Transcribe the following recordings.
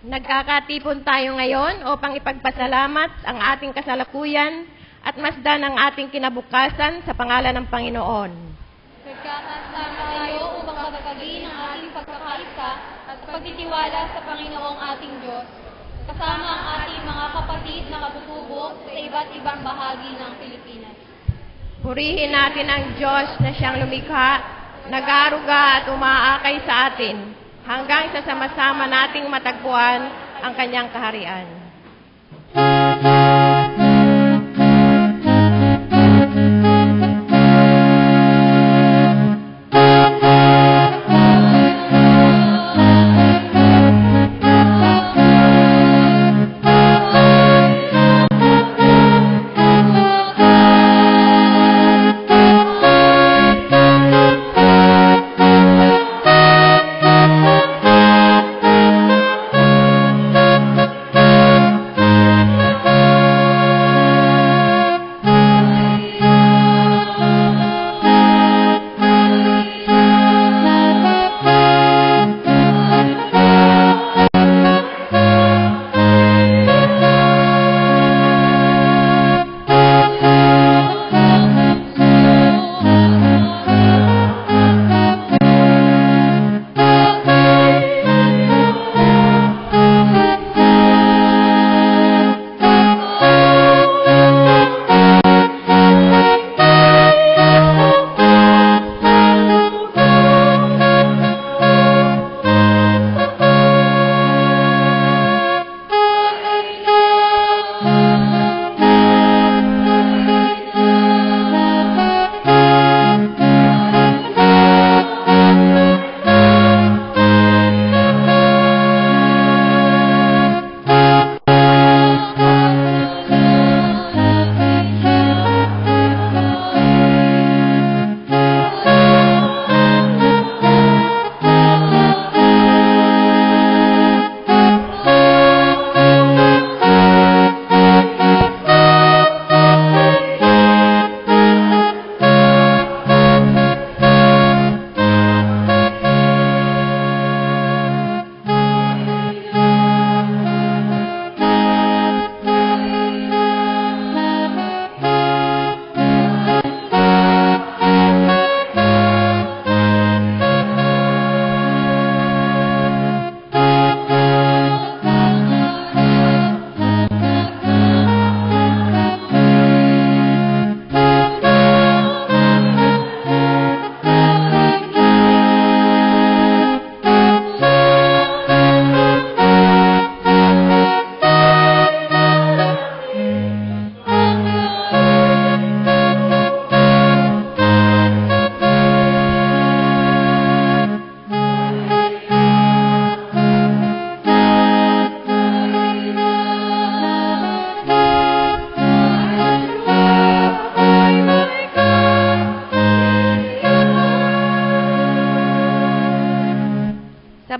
Nagkakatipon tayo ngayon upang ipagpasalamat ang ating kasalukuyan at masdan ang ating kinabukasan sa pangalan ng Panginoon. Nagkakasama tayo upang matatagin ang ating pagkakaisa at pagtitiwala sa Panginoong ating Diyos, kasama ang ating mga kapatid na katutubo sa iba't ibang bahagi ng Pilipinas. Purihin natin ang Diyos na siyang lumikha, nag-aaruga at umaakay sa atin, hanggang sa sama-sama nating matagpuan ang kanyang kaharian.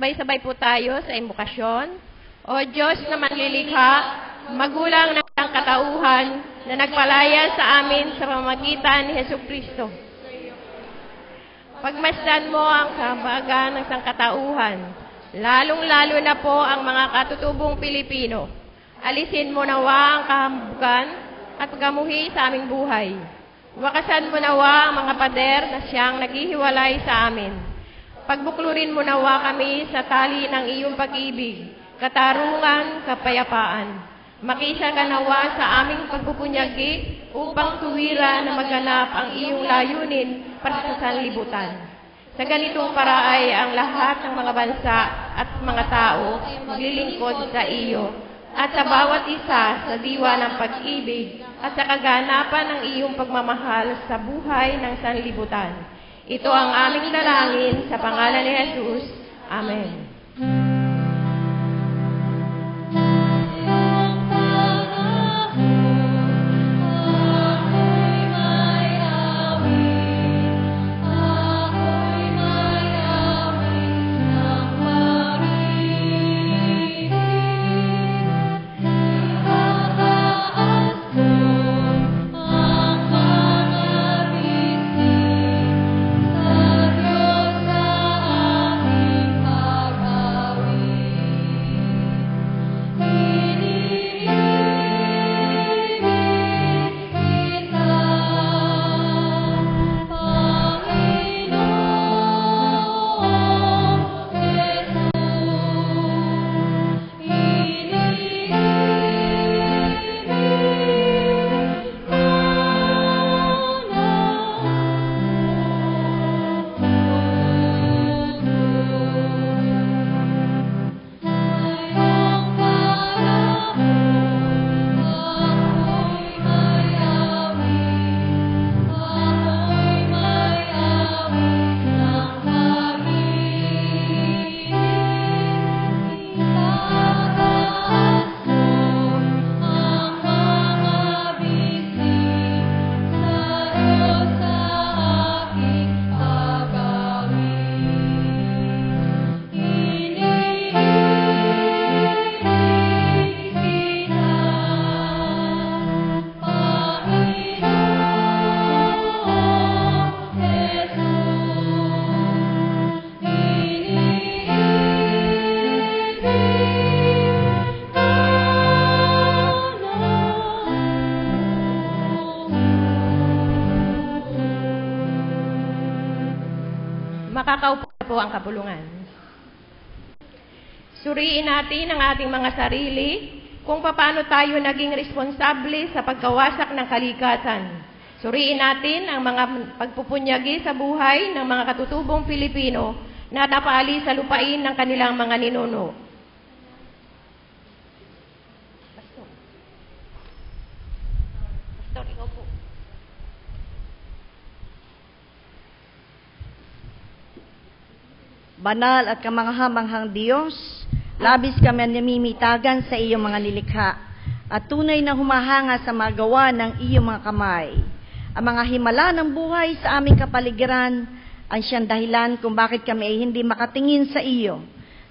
Sabay-sabay po tayo sa imbokasyon. O Diyos na manlilikha, magulang ng katauhan na nagpalaya sa amin sa pamamagitan ni Jesucristo. Pagmasdan mo ang kahabagan ng sangkatauhan, lalong-lalo na po ang mga katutubong Pilipino. Alisin mo nawa ang kahambugan at pagamuhi sa aming buhay. Wakasan mo nawa ang mga pader na siyang naghihiwalay sa amin. Pagbuklurin mo nawa kami sa tali ng iyong pag-ibig, katarungan, kapayapaan. Makisa ka nawa sa aming pagpupunyagi upang tuwira na maganap ang iyong layunin para sa sanlibutan. Sa ganitong paraay ang lahat ng mga bansa at mga tao maglilingkod sa iyo at sa bawat isa sa diwa ng pag-ibig at sa kaganapan ng iyong pagmamahal sa buhay ng sanlibutan. Ito ang aming dalangin sa pangalan ni Jesus. Amen. Pag Makakaupo na po ang kapulungan. Suriin natin ang ating mga sarili kung paano tayo naging responsable sa pagkawasak ng kalikasan. Suriin natin ang mga pagpupunyagi sa buhay ng mga katutubong Pilipino na napaali sa lupain ng kanilang mga ninuno. Pastor, ikaw po. Banal at kamangha-manghang Diyos, labis kami namimitagan sa iyong mga nilikha at tunay na humahanga sa magawa ng iyong mga kamay. Ang mga himala ng buhay sa aming kapaligiran ang siyang dahilan kung bakit kami ay hindi makatingin sa iyo,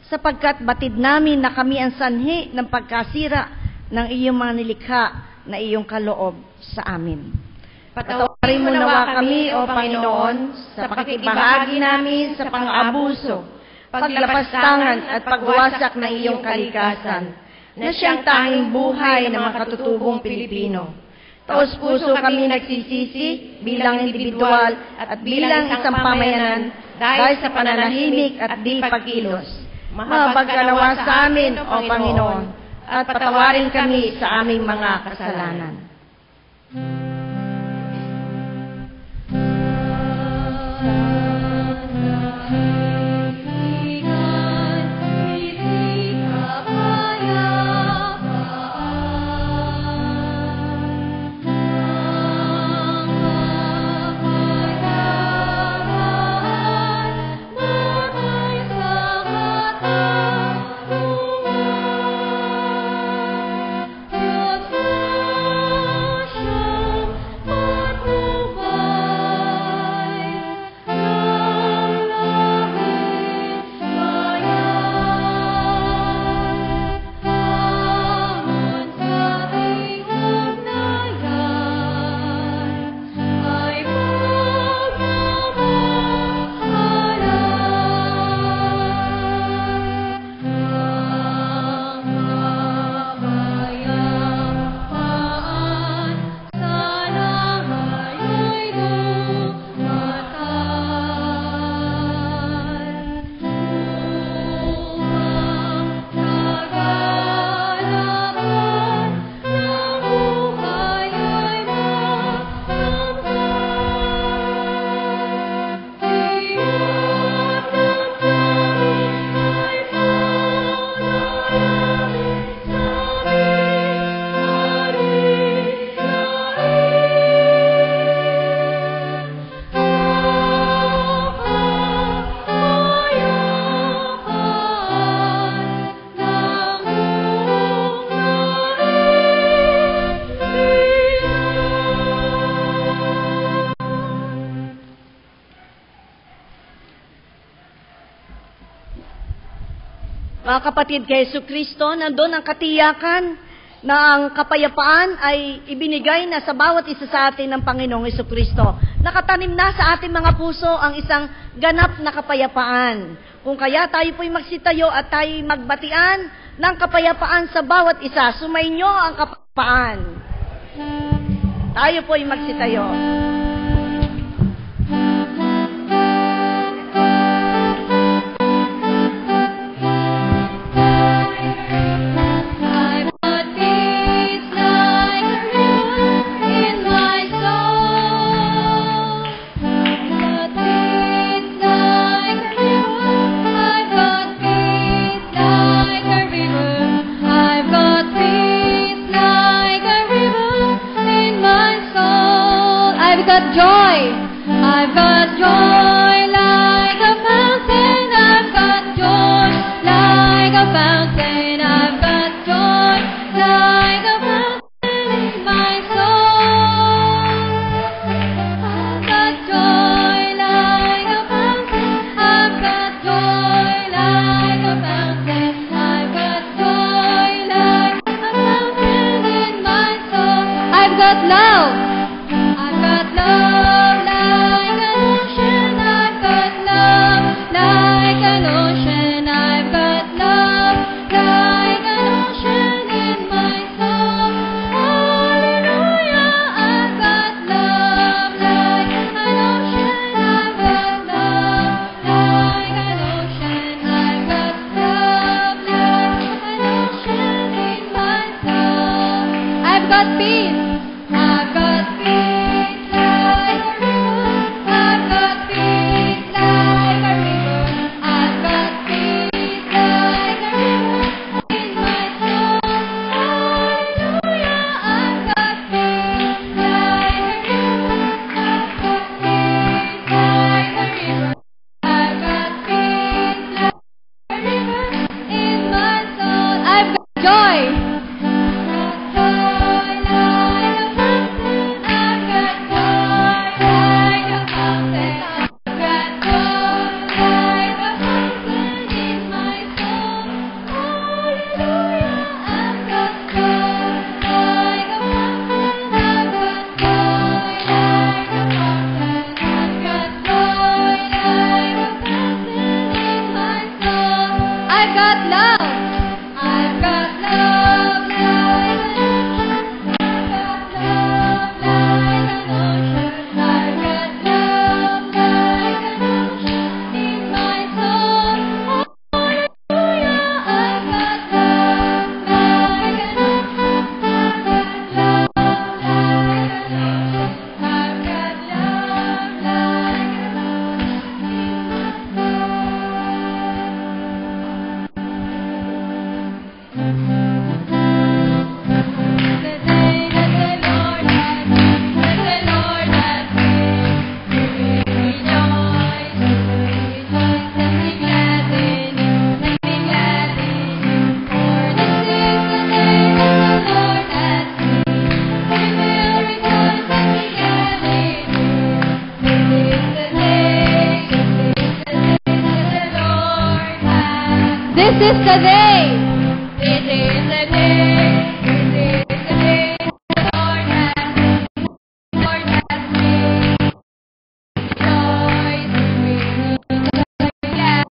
sapagkat batid namin na kami ang sanhi ng pagkasira ng iyong mga nilikha na iyong kaloob sa amin. Patawarin mo nawa kami, O Panginoon, sa pakikibahagi namin sa pang-abuso, paglapastangan at pagwasak ng iyong kalikasan, na siyang tanging buhay ng mga katutubong Pilipino. Taos-puso kami nagsisisi bilang individual at bilang isang pamayanan dahil sa pananahimik at di pagkilos. Mahabag ka nawa sa amin, O Panginoon, at patawarin kami sa aming mga kasalanan. Mga kapatid, kay Jesucristo, nandun ang katiyakan na ang kapayapaan ay ibinigay na sa bawat isa sa atin ng Panginoong Jesucristo. Nakatanim na sa ating mga puso ang isang ganap na kapayapaan. Kung kaya tayo po'y magsitayo at tayo magbatian ng kapayapaan sa bawat isa. Sumainyo ang kapayapaan. Tayo po'y magsitayo. I've got love like an ocean. is the day. This is the day. This is the day the Lord has made. Lord has made. Rejoice, we will be glad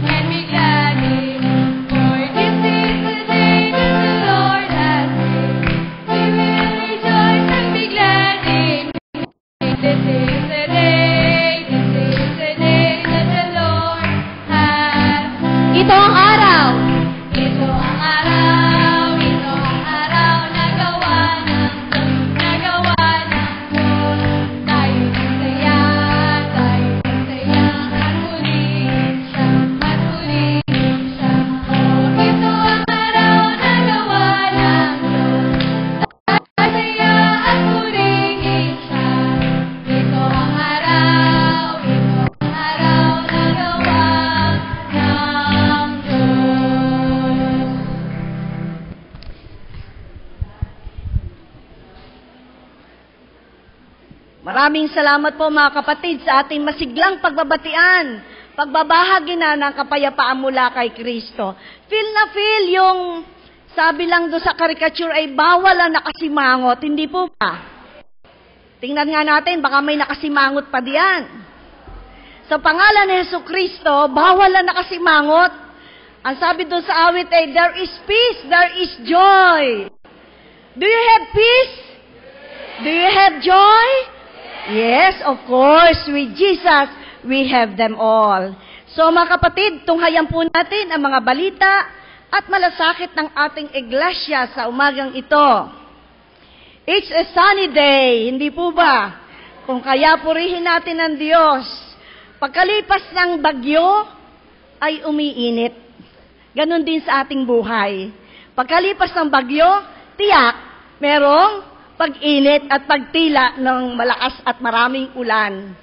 and be glad in it. For this is the day that the Lord has made. We will rejoice and be glad in it. This is the day. This is the day that the Lord has. Ito ang araw. Ito ang araw. Ito ang araw na gawa ng Diyos. Na gawa ng Diyos. Tayo masaya. Tayo masaya. At muling siya. At muling siya. Oh, ito ang araw na gawa ng Diyos. Tayo masaya. At muling siya. Ito ang araw. Ito ang araw na gawa ng Diyos. Maraming salamat po mga kapatid sa ating masiglang pagbabatian, pagbabahagi na ng kapayapaan mula kay Kristo. Feel na feel yung sabi lang doon sa caricature ay bawal ang nakasimangot, hindi po ba? Tingnan nga natin, baka may nakasimangot pa diyan. Sa pangalan ni Jesucristo, bawal ang nakasimangot. Ang sabi doon sa awit ay, there is peace, there is joy. Do you have peace? Do you have joy? Yes, of course. With Jesus, we have them all. So mga kapatid, tunghayan po natin ang mga balita at malasakit ng ating iglesia sa umagang ito. It's a sunny day, hindi po ba? Kung kaya purihin natin ang Diyos. Pagkalipas ng bagyo, ay umiinit. Ganon din sa ating buhay. Pagkalipas ng bagyo, tiyak, merong pag-init at pagtila ng malakas at maraming ulan.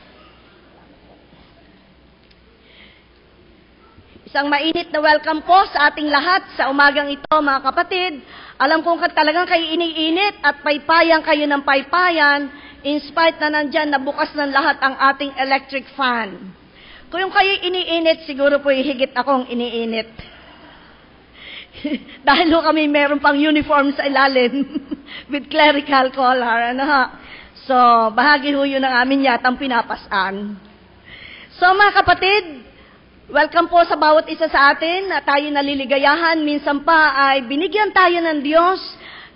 Isang mainit na welcome po sa ating lahat sa umagang ito, mga kapatid. Alam kong talagang kayo iniinit at paypayan kayo ng paypayan in spite na nandyan na bukas ng lahat ang ating electric fan. Kung kayo iniinit, siguro po higit akong iniinit. Dahil ho kami meron pang uniform sa ilalim with clerical collar. Ano ha? So, bahagi ho yun ng amin yatang pinapasan. So mga kapatid, welcome po sa bawat isa sa atin na tayo naliligayahan. Minsan pa ay binigyan tayo ng Diyos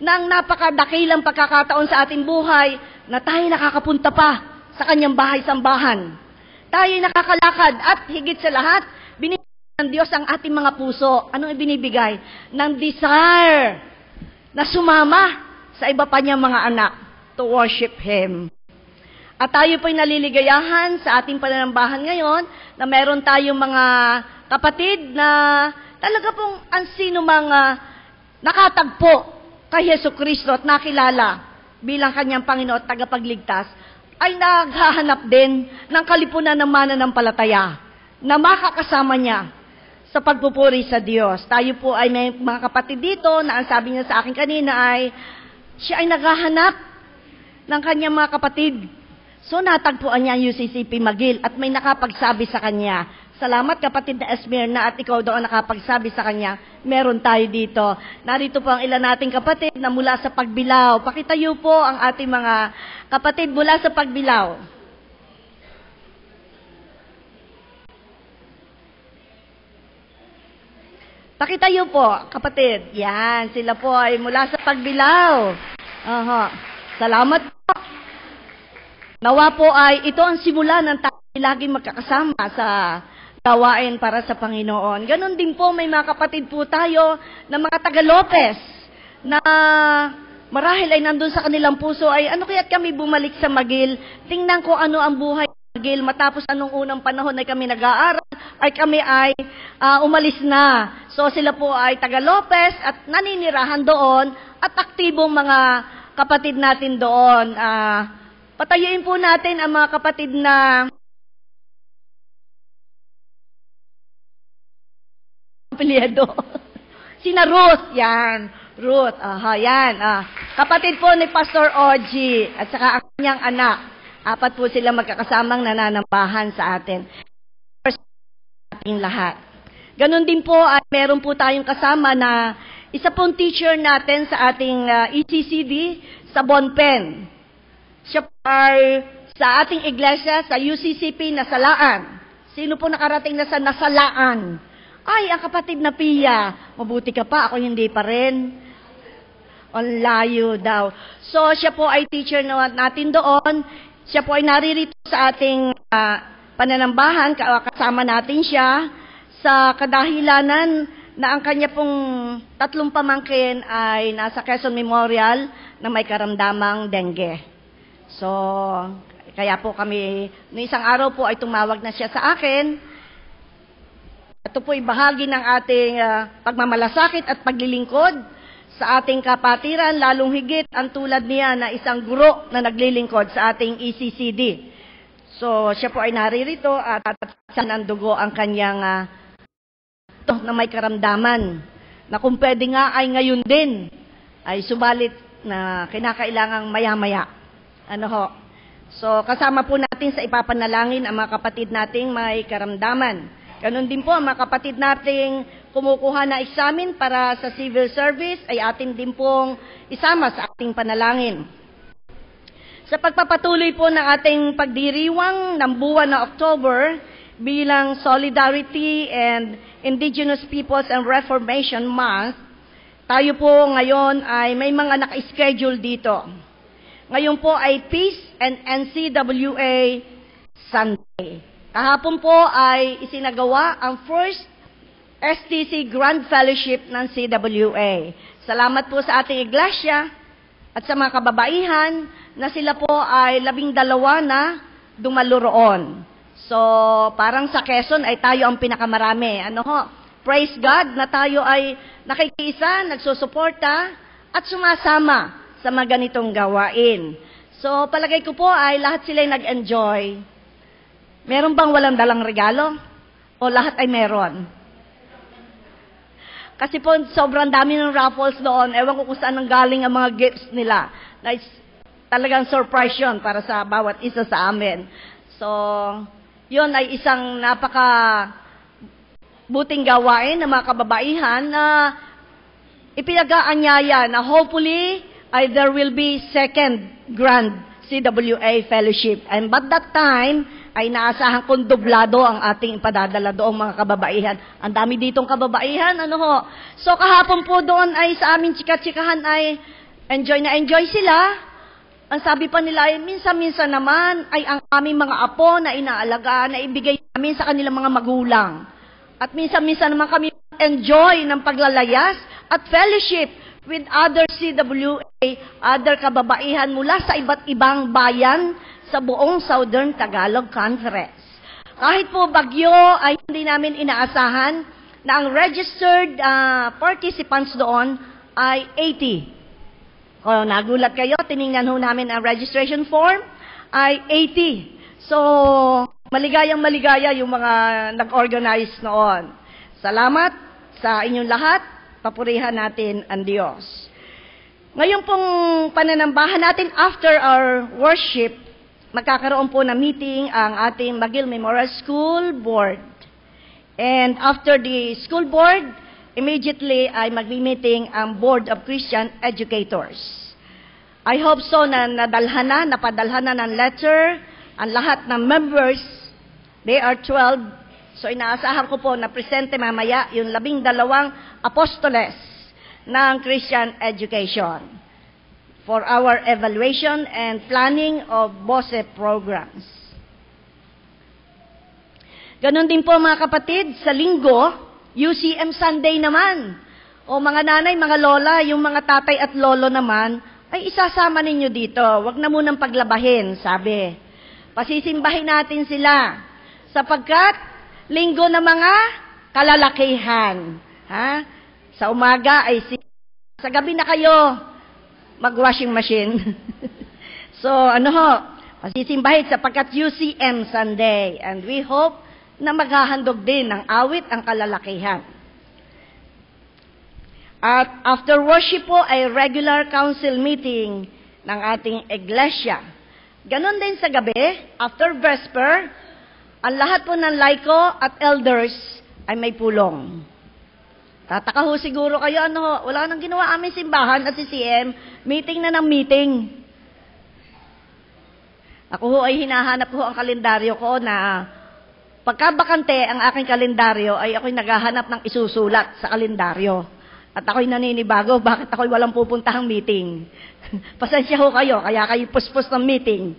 ng napakadakilang pagkakataon sa ating buhay na tayo nakakapunta pa sa kanyang bahay-sambahan. Tayo nakakalakad at higit sa lahat, binigyan ng Diyos ang ating mga puso. Anong ibinibigay? Ng desire na sumama sa iba pa niyang mga anak to worship Him. At tayo po'y naliligayahan sa ating pananambahan ngayon na meron tayong mga kapatid na talaga pong ansino mga nakatagpo kay Jesucristo at nakilala bilang kanyang Panginoon at tagapagligtas ay naghahanap din ng kalipunan ng mananampalataya na makakasama niya sa pagpupuri sa Diyos. Tayo po ay may mga kapatid dito na ang sabi niya sa akin kanina ay siya ay naghahanap ng kanyang mga kapatid. So natagpuan niya ang UCCP Magil at may nakapagsabi sa kanya. Salamat kapatid na Esmerna at ikaw daw ang nakapagsabi sa kanya. Meron tayo dito. Narito po ang ilan nating kapatid na mula sa Pagbilao. Pakitayo po ang ating mga kapatid mula sa Pagbilao. Pakitayo po, kapatid. Yan, sila po ay mula sa Pagbilao. Salamat po. Nawa po ay ito ang simula ng tayo laging magkakasama sa gawain para sa Panginoon. Ganon din po, may mga kapatid po tayo na mga taga Lopez na marahil ay nandun sa kanilang puso ay ano kaya't kami bumalik sa Magil, tingnan ko ano ang buhay sa Magil, matapos anong unang panahon ay kami nag-aaral, ay kami ay umalis na. So sila po ay taga Lopez at naninirahan doon at aktibong mga kapatid natin doon. Patayuin po natin ang mga kapatid na apelyido. Sina Ruth, yan. Ruth, yan. Kapatid po ni Pastor Ogie at saka ang kanyang anak. Apat po sila magkakasamang nananambahan sa atin. Ating lahat. Ganon din po, ay meron po tayong kasama na isa pong teacher natin sa ating ECCD sa Bonpen. Siya po ay sa ating iglesia sa UCCP Nasalaan. Sino po nakarating na sa Nasalaan? Ay, ang kapatid na Pia. Mabuti ka pa, ako hindi pa rin. Ang layo daw. So, siya po ay teacher natin doon. Siya po ay naririto sa ating pananambahan. Kasama natin siya sa kadahilanan na ang kanya pong 3 pamangkin ay nasa Quezon Memorial na may karamdamang dengue. So, kaya po kami, noong isang araw po ay tumawag na siya sa akin. Ito po ay bahagi ng ating pagmamalasakit at paglilingkod sa ating kapatiran, lalong higit ang tulad niya na isang guro na naglilingkod sa ating ECCD. So, siya po ay naririto at tatatasan ng dugo ang kanyang na may karamdaman na kung pwede nga ay ngayon din ay subalit na kinakailangang maya-maya. Ano ho? So, kasama po natin sa ipapanalangin ang mga kapatid nating may karamdaman. Ganon din po ang mga kapatid nating kumukuha na examen para sa civil service ay atin din pong isama sa ating panalangin. Sa pagpapatuloy po ng ating pagdiriwang ng buwan na October bilang Solidarity and Indigenous Peoples and Reformation Month, tayo po ngayon ay may mga naka-schedule dito. Ngayon po ay Peace and NCWA Sunday. Kahapon po ay isinagawa ang first STC Grand Fellowship ng CWA. Salamat po sa ating iglesia at sa mga kababaihan na sila po ay 12 na dumalo roon. So, parang sa Quezon ay tayo ang pinakamarami. Ano ho? Praise God na tayo ay nakikiisa, nagsusuporta at sumasama sa mga ganitong gawain. So, palagay ko po ay lahat sila ay nag-enjoy. Meron bang walang dalang regalo? O lahat ay meron? Kasi po, sobrang dami ng raffles doon. Ewan ko kung saan ang galing ang mga gifts nila. Talagang surprise yun para sa bawat isa sa amin. So, yun ay isang napaka buting gawain ng mga kababaihan na ipinag-aanyaya na hopefully ay there will be second Grand CWA Fellowship. And but that time, ay naasahan kong dublado ang ating ipadadala doong mga kababaihan. Ang dami ditong kababaihan, ano ho? So kahapon po doon ay sa aming chika-chikahan ay enjoy na enjoy sila. Ang sabi pa nila ay minsan-minsan naman ay ang aming mga apo na inaalagaan na ibigay namin sa kanilang mga magulang. At minsan-minsan naman kami enjoy ng paglalayas at fellowship with other CWA, other kababaihan mula sa iba't ibang bayan sa buong Southern Tagalog Conference. Kahit po bagyo ay hindi namin inaasahan na ang registered participants doon ay 80. Kung nagulat kayo, tiningnan ho namin ang registration form ay 80. So, maligayang maligaya yung mga nag-organize noon. Salamat sa inyong lahat. Papurihan natin ang Diyos. Ngayon pong pananambahan natin after our worship, magkakaroon po na meeting ang ating McGill Memorial School Board. And after the school board, immediately ay magmi-meeting ang Board of Christian Educators. I hope so na napadalhan na ng letter ang lahat ng members. They are 12. So inaasahan ko po na presente mamaya yung 12 apostoles ng Christian education for our evaluation and planning of BOSE programs. Ganon din po mga kapatid, sa linggo, UCM Sunday naman. O mga nanay, mga lola, yung mga tatay at lolo naman, ay isasama ninyo dito. Huwag na munang paglabahin, sabi. Pasisimbahin natin sila. Sapagkat, linggo na mga kalalakihan. Ha? Sa umaga ay sa gabi na kayo mag-washing machine. So, ano ho, pasisimbahin sapagkat UCM Sunday. And we hope na maghahandog din ng awit ang kalalakihan. At after worship po ay regular council meeting ng ating iglesia. Ganon din sa gabi, after vesper, ang lahat po ng laiko at elders ay may pulong. Tataka ho siguro kayo, wala nang ginawa aming simbahan at si CM, meeting na ng meeting. Ako ho ay hinahanap ho ang kalendaryo ko na pagkabakante ang aking kalendaryo ay ako'y naghahanap ng isusulat sa kalendaryo. At ako'y naninibago, bakit ako'y walang pupuntahang meeting? Pasensya ho kayo, kaya kayo puspos ng meeting.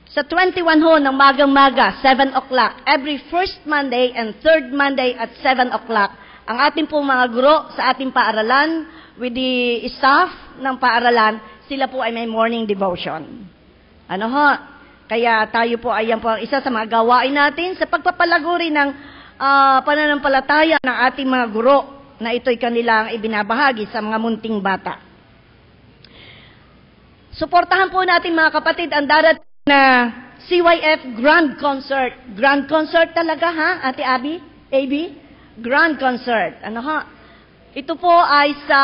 Sa 21 ho ng magang-maga, 7 o'clock, every first Monday and third Monday at 7 o'clock, ang ating pong mga guro sa ating paaralan, with the staff ng paaralan, sila po ay may morning devotion. Ano ho? Kaya tayo po ay yan po ang isa sa mga gawain natin sa pagpapalago rin ng pananampalataya ng ating mga guro na ito'y kanilang ibinabahagi sa mga munting bata. Suportahan po natin mga kapatid ang darating na CYF Grand Concert. Grand Concert talaga ha, Ate Abby? AB? Grand Concert. Ano ha? Ito po ay sa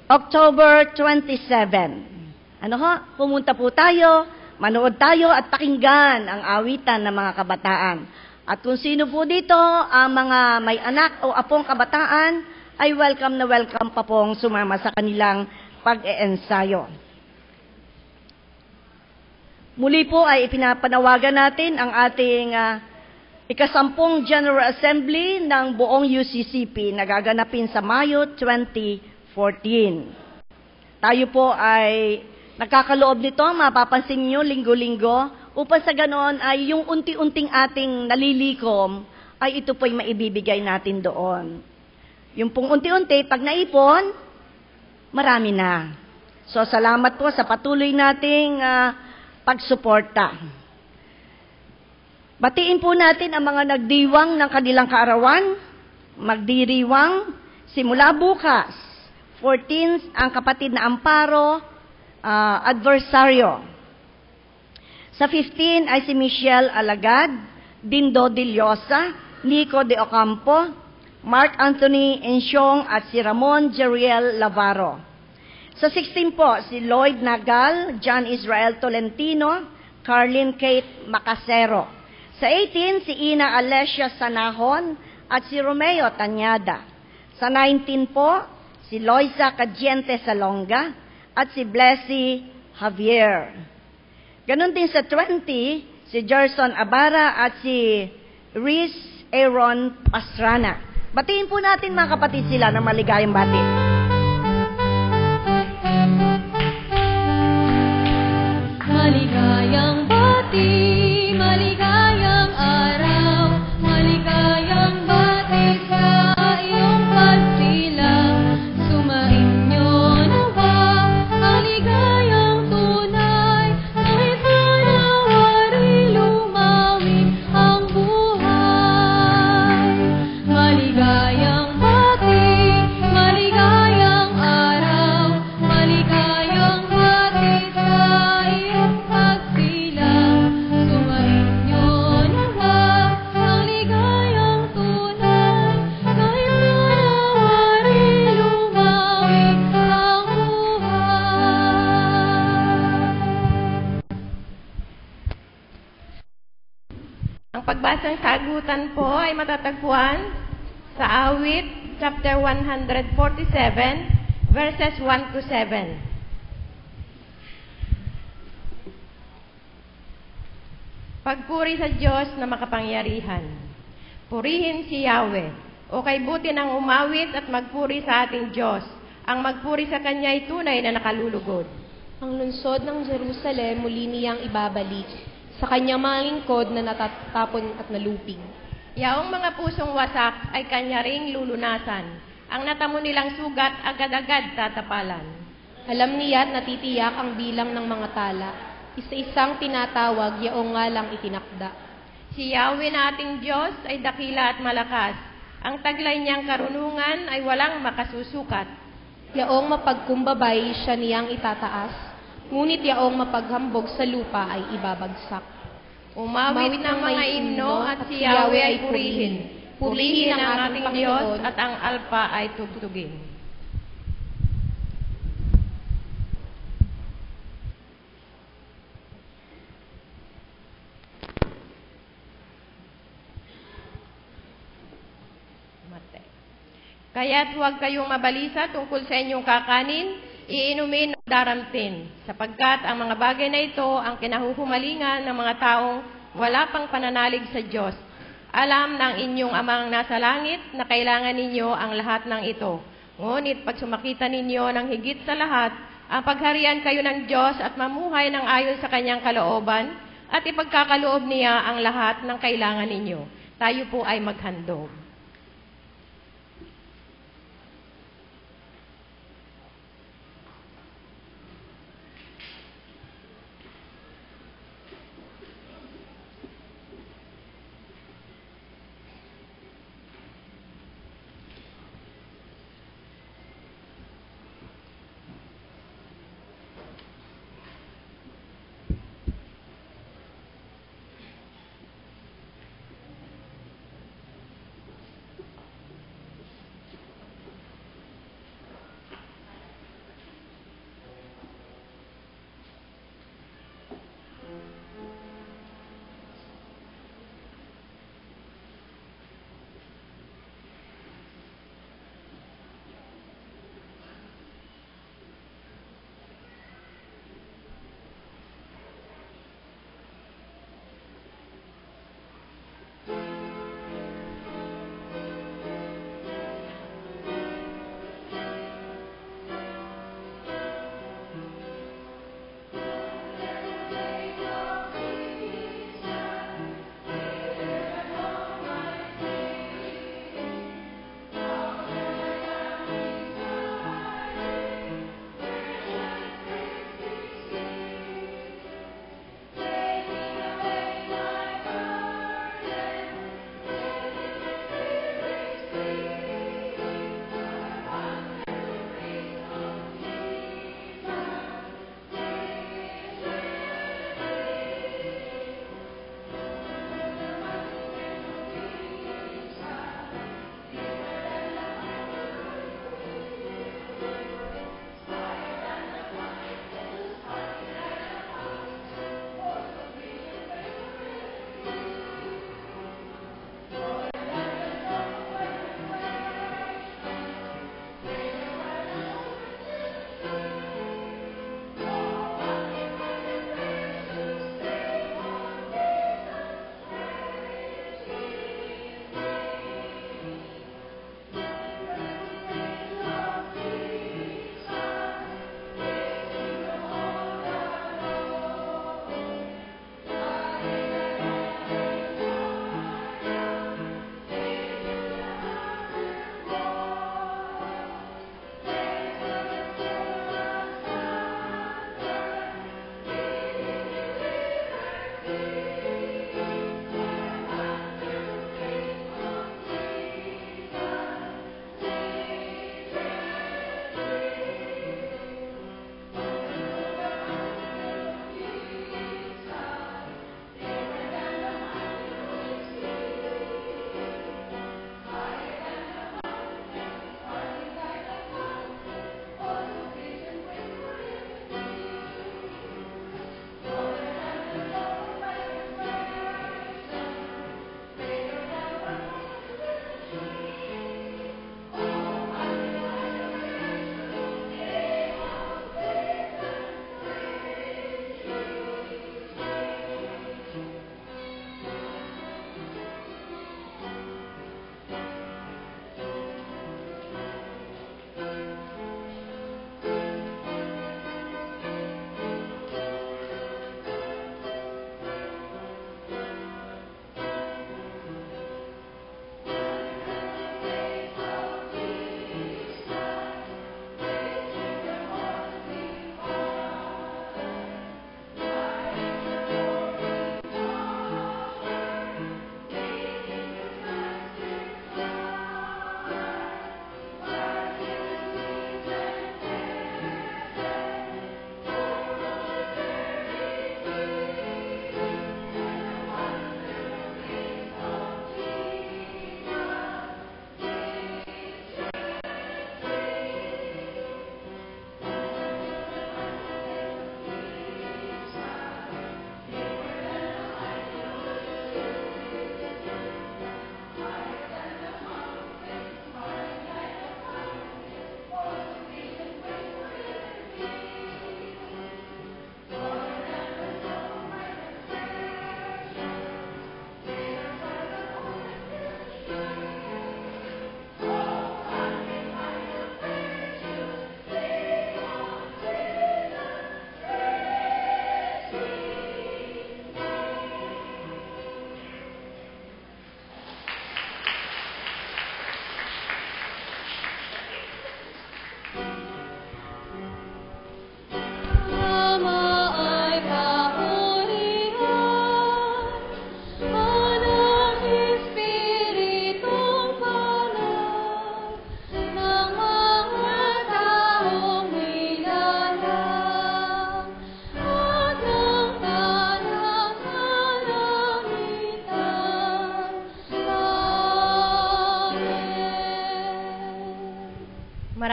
October 27. Ano ha? Pumunta po tayo, manood tayo at pakinggan ang awitan ng mga kabataan. At kung sino po dito ang mga may anak o apong kabataan, ay welcome na welcome pa pong sumama sa kanilang pag-eensayo. Muli po ay ipinapanawagan natin ang ating ikasampung General Assembly ng buong UCCP na gaganapin sa Mayo 2014. Tayo po ay nagkakaloob nito, mapapansin nyo linggo-linggo, upang sa ganon ay yung unti-unting ating nalilikom ay ito po'y maibibigay natin doon. Yung pong unti-unti, pag naipon, marami na. So salamat po sa patuloy nating pagsuporta. Batiin po natin ang mga nagdiwang ng kanilang kaarawan, magdiriwang, simula bukas, 14th, ang kapatid na Amparo, adversaryo. Sa 15 ay si Michelle Alagad, Dindo de Llosa, Nico de Ocampo, Mark Anthony Ensyong at si Ramon Jeriel Lavaro. Sa 16 po, si Lloyd Nagal, John Israel Tolentino, Carlin Kate Macasero. Sa 18, si Ina Alessia Sanahon at si Romeo Tanyada. Sa 19 po, si Loisa Cadiente Salonga at si Blessy Javier. Ganon din sa 20, si Gerson Abara at si Reese Aaron Pastrana. Batiin po natin mga kapatid sila ng maligayang bati. Maligayang bati, maligayang araw, maligayang bati sa iyong pagsilang. Sumainyo nawa ang ligayang tunay, kahit manawari lumawin ang buhay. Maligayang bati, maligayang araw, maligayang bati sa iyong pagsilang. Sumainyo nawa ang ligayang tunay, kahit manawari lumawin ang buhay. Ang pagbasang sagutan po ay matatagpuan sa Awit, chapter 147, verses 1 to 7. Pagpuri sa Diyos na makapangyarihan. Purihin si Yahweh. O kay buti ng umawit at magpuri sa ating Diyos. Ang magpuri sa Kanya ay tunay na nakalulugod. Ang lungsod ng Jerusalem muli niyang ibabalik sa kanyang mga lingkod na natatapon at nalupig. Yaong mga pusong wasak ay Kanya ring lulunasan. Ang natamo nilang sugat agad-agad tatapalan. Alam niya at natitiyak ang bilang ng mga tala. Isa-isang tinatawag, yaong nga lang itinakda. Si Yahweh na ating Diyos ay dakila at malakas. Ang taglay niyang karunungan ay walang makasusukat. Yaong mapagkumbabay siya niyang itataas, ngunit yaong mapaghambog sa lupa ay ibabagsak. Umawit ng mga imno at si Yahweh ay purihin. Purihin ang ating Diyos at ang alpa ay tugtugin. Kaya't huwag kayong mabalisa tungkol sa inyong kakanin, iinumin o daramtin, sapagkat ang mga bagay na ito ang kinahuhumalingan ng mga taong wala pang pananalig sa Diyos. Alam ng inyong amang nasa langit na kailangan ninyo ang lahat ng ito. Ngunit pag sumakita ninyo ng higit sa lahat, ang pagharian kayo ng Diyos at mamuhay ng ayon sa kanyang kalooban, at ipagkakaloob niya ang lahat ng kailangan ninyo. Tayo po ay maghandog.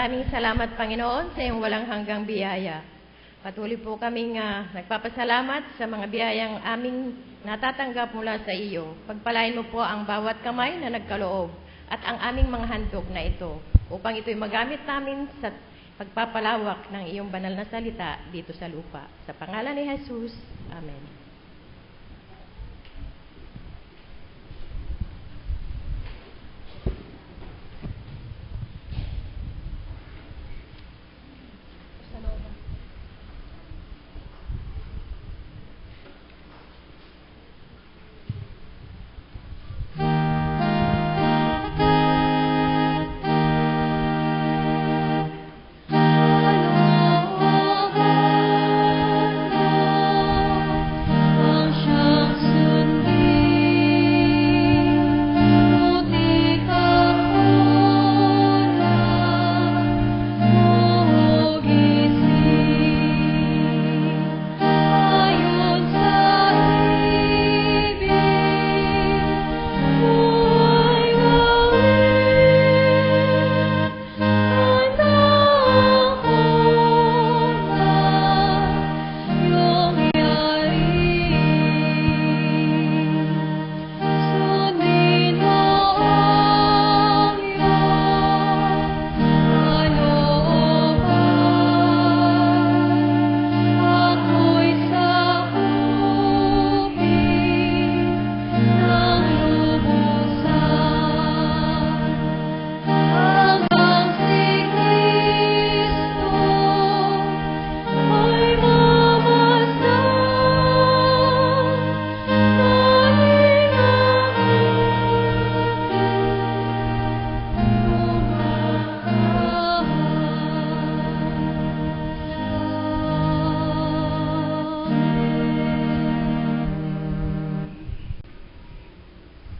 maraming salamat, Panginoon, sa iyong walang hanggang biyaya. Patuloy po kaming nagpapasalamat sa mga biyayang aming natatanggap mula sa iyo. Pagpalain mo po ang bawat kamay na nagkaloob at ang aming mga handog na ito upang ito'y magamit namin sa pagpapalawak ng iyong banal na salita dito sa lupa. Sa pangalan ni Jesus, Amen.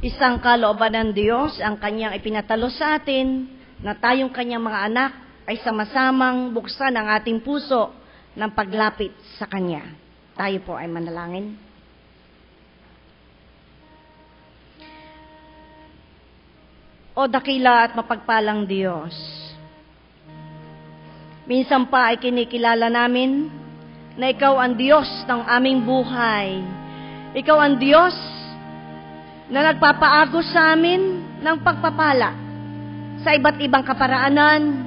Isang kalooban ng Diyos ang kanyang ipinatalo sa atin na tayong kanyang mga anak ay sama-samang buksan ang ating puso ng paglapit sa Kanya. Tayo po ay manalangin. O dakila at mapagpalang Diyos, minsan pa ay kinikilala namin na Ikaw ang Diyos ng aming buhay. Ikaw ang Diyos na nagpapaagos sa amin ng pagpapala sa iba't ibang kaparaanan,